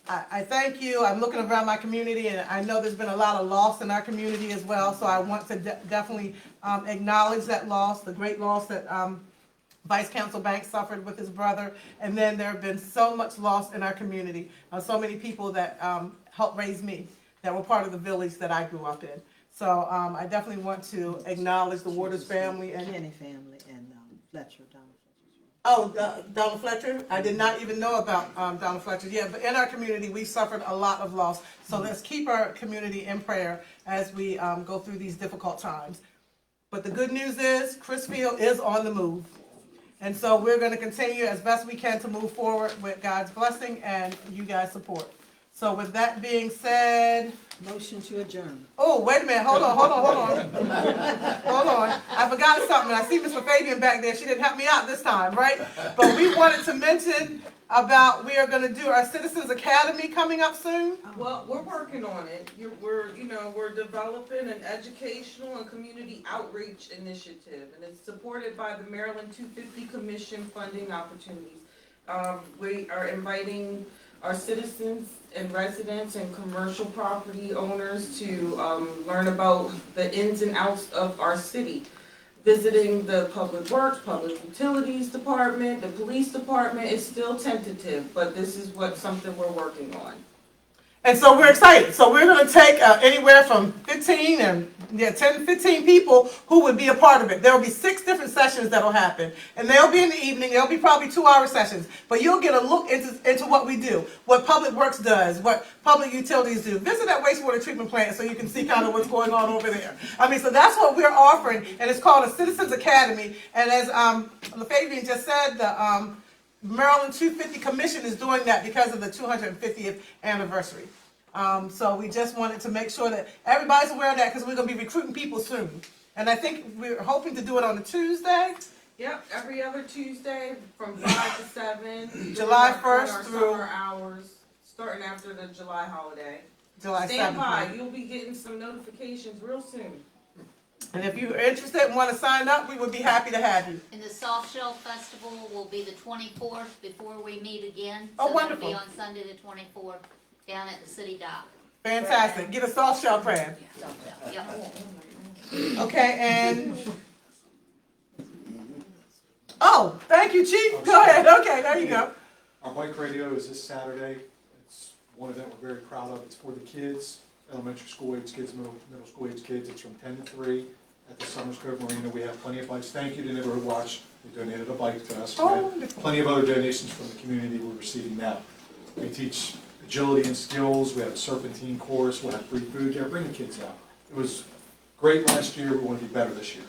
I thank you. I'm looking around my community, and I know there's been a lot of loss in our community as well, so I want to definitely acknowledge that loss, the great loss that Vice Counsel Banks suffered with his brother, and then there have been so much loss in our community, so many people that helped raise me, that were part of the village that I grew up in. So I definitely want to acknowledge the Waters family and Kenny family and Fletcher, Donald. Oh, Donald Fletcher? I did not even know about Donald Fletcher. Yeah, but in our community, we suffered a lot of loss. So let's keep our community in prayer as we go through these difficult times. But the good news is, Crisfield is on the move. And so we're going to continue as best we can to move forward with God's blessing and you guys' support. So with that being said... Motion to adjourn. Oh, wait a minute. Hold on. Hold on. I forgot something. I see Mr. Fabian back there. She didn't help me out this time, right? But we wanted to mention about we are going to do our Citizens Academy coming up soon. Well, we're working on it. We're developing an educational and community outreach initiative, and it's supported by the Maryland 250 Commission funding opportunities. We are inviting our citizens and residents and commercial property owners to learn about the ins and outs of our city. Visiting the Public Works, Public Utilities Department, the Police Department is still tentative, but this is something we're working on. And so we're excited. So we're going to take anywhere from 10, 15 people who would be a part of it. There will be 6 different sessions that will happen. And they'll be in the evening. They'll be probably 2-hour sessions. But you'll get a look into what we do, what Public Works does, what Public Utilities do. Visit that wastewater treatment plant so you can see kind of what's going on over there. So that's what we're offering. And it's called a Citizens Academy. And as Fabian just said, the Maryland 250 Commission is doing that because of the 250th anniversary. So we just wanted to make sure that everybody's aware of that because we're going to be recruiting people soon. And I think we're hoping to do it on a Tuesday. Yep, every other Tuesday from 5 to 7. July 1st our through summer hours, starting after the July holiday. July 7th. Stand by, you'll be getting some notifications real soon. And if you're interested and want to sign up, we would be happy to have you. And the Soft Shell Festival will be the 24th before we meet again. Oh, so wonderful. It'll be on Sunday the 24th down at the city dock. Fantastic. Get a soft shell crab. Yep. Okay, and... Oh, thank you, Chief. Go ahead. Okay, there you go. Our bike radio is this Saturday. It's one event we're very proud of. It's for the kids, elementary school age kids, middle school age kids. It's from 10 to 3 at the Summers Cove Marina. We have plenty of bikes. Thank you to Neighborhood Watch. They donated a bike to us. Oh, plenty of other donations from the community we're receiving now. We teach agility and skills. We have a serpentine course. We'll have free food there. Bring the kids out. It was great last year. We want to be better this year.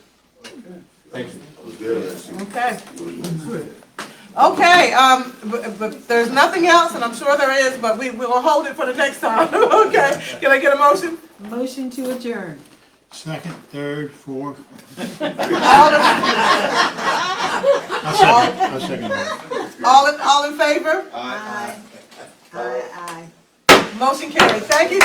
Thank you. I was there last year. Okay. Okay, but there's nothing else, and I'm sure there is, but we'll hold it for the next time. Okay. Can I get a motion? Motion to adjourn. Second, third, fourth. All I'll second that. all in favor? Aye. Aye. Motion carried. Thank you.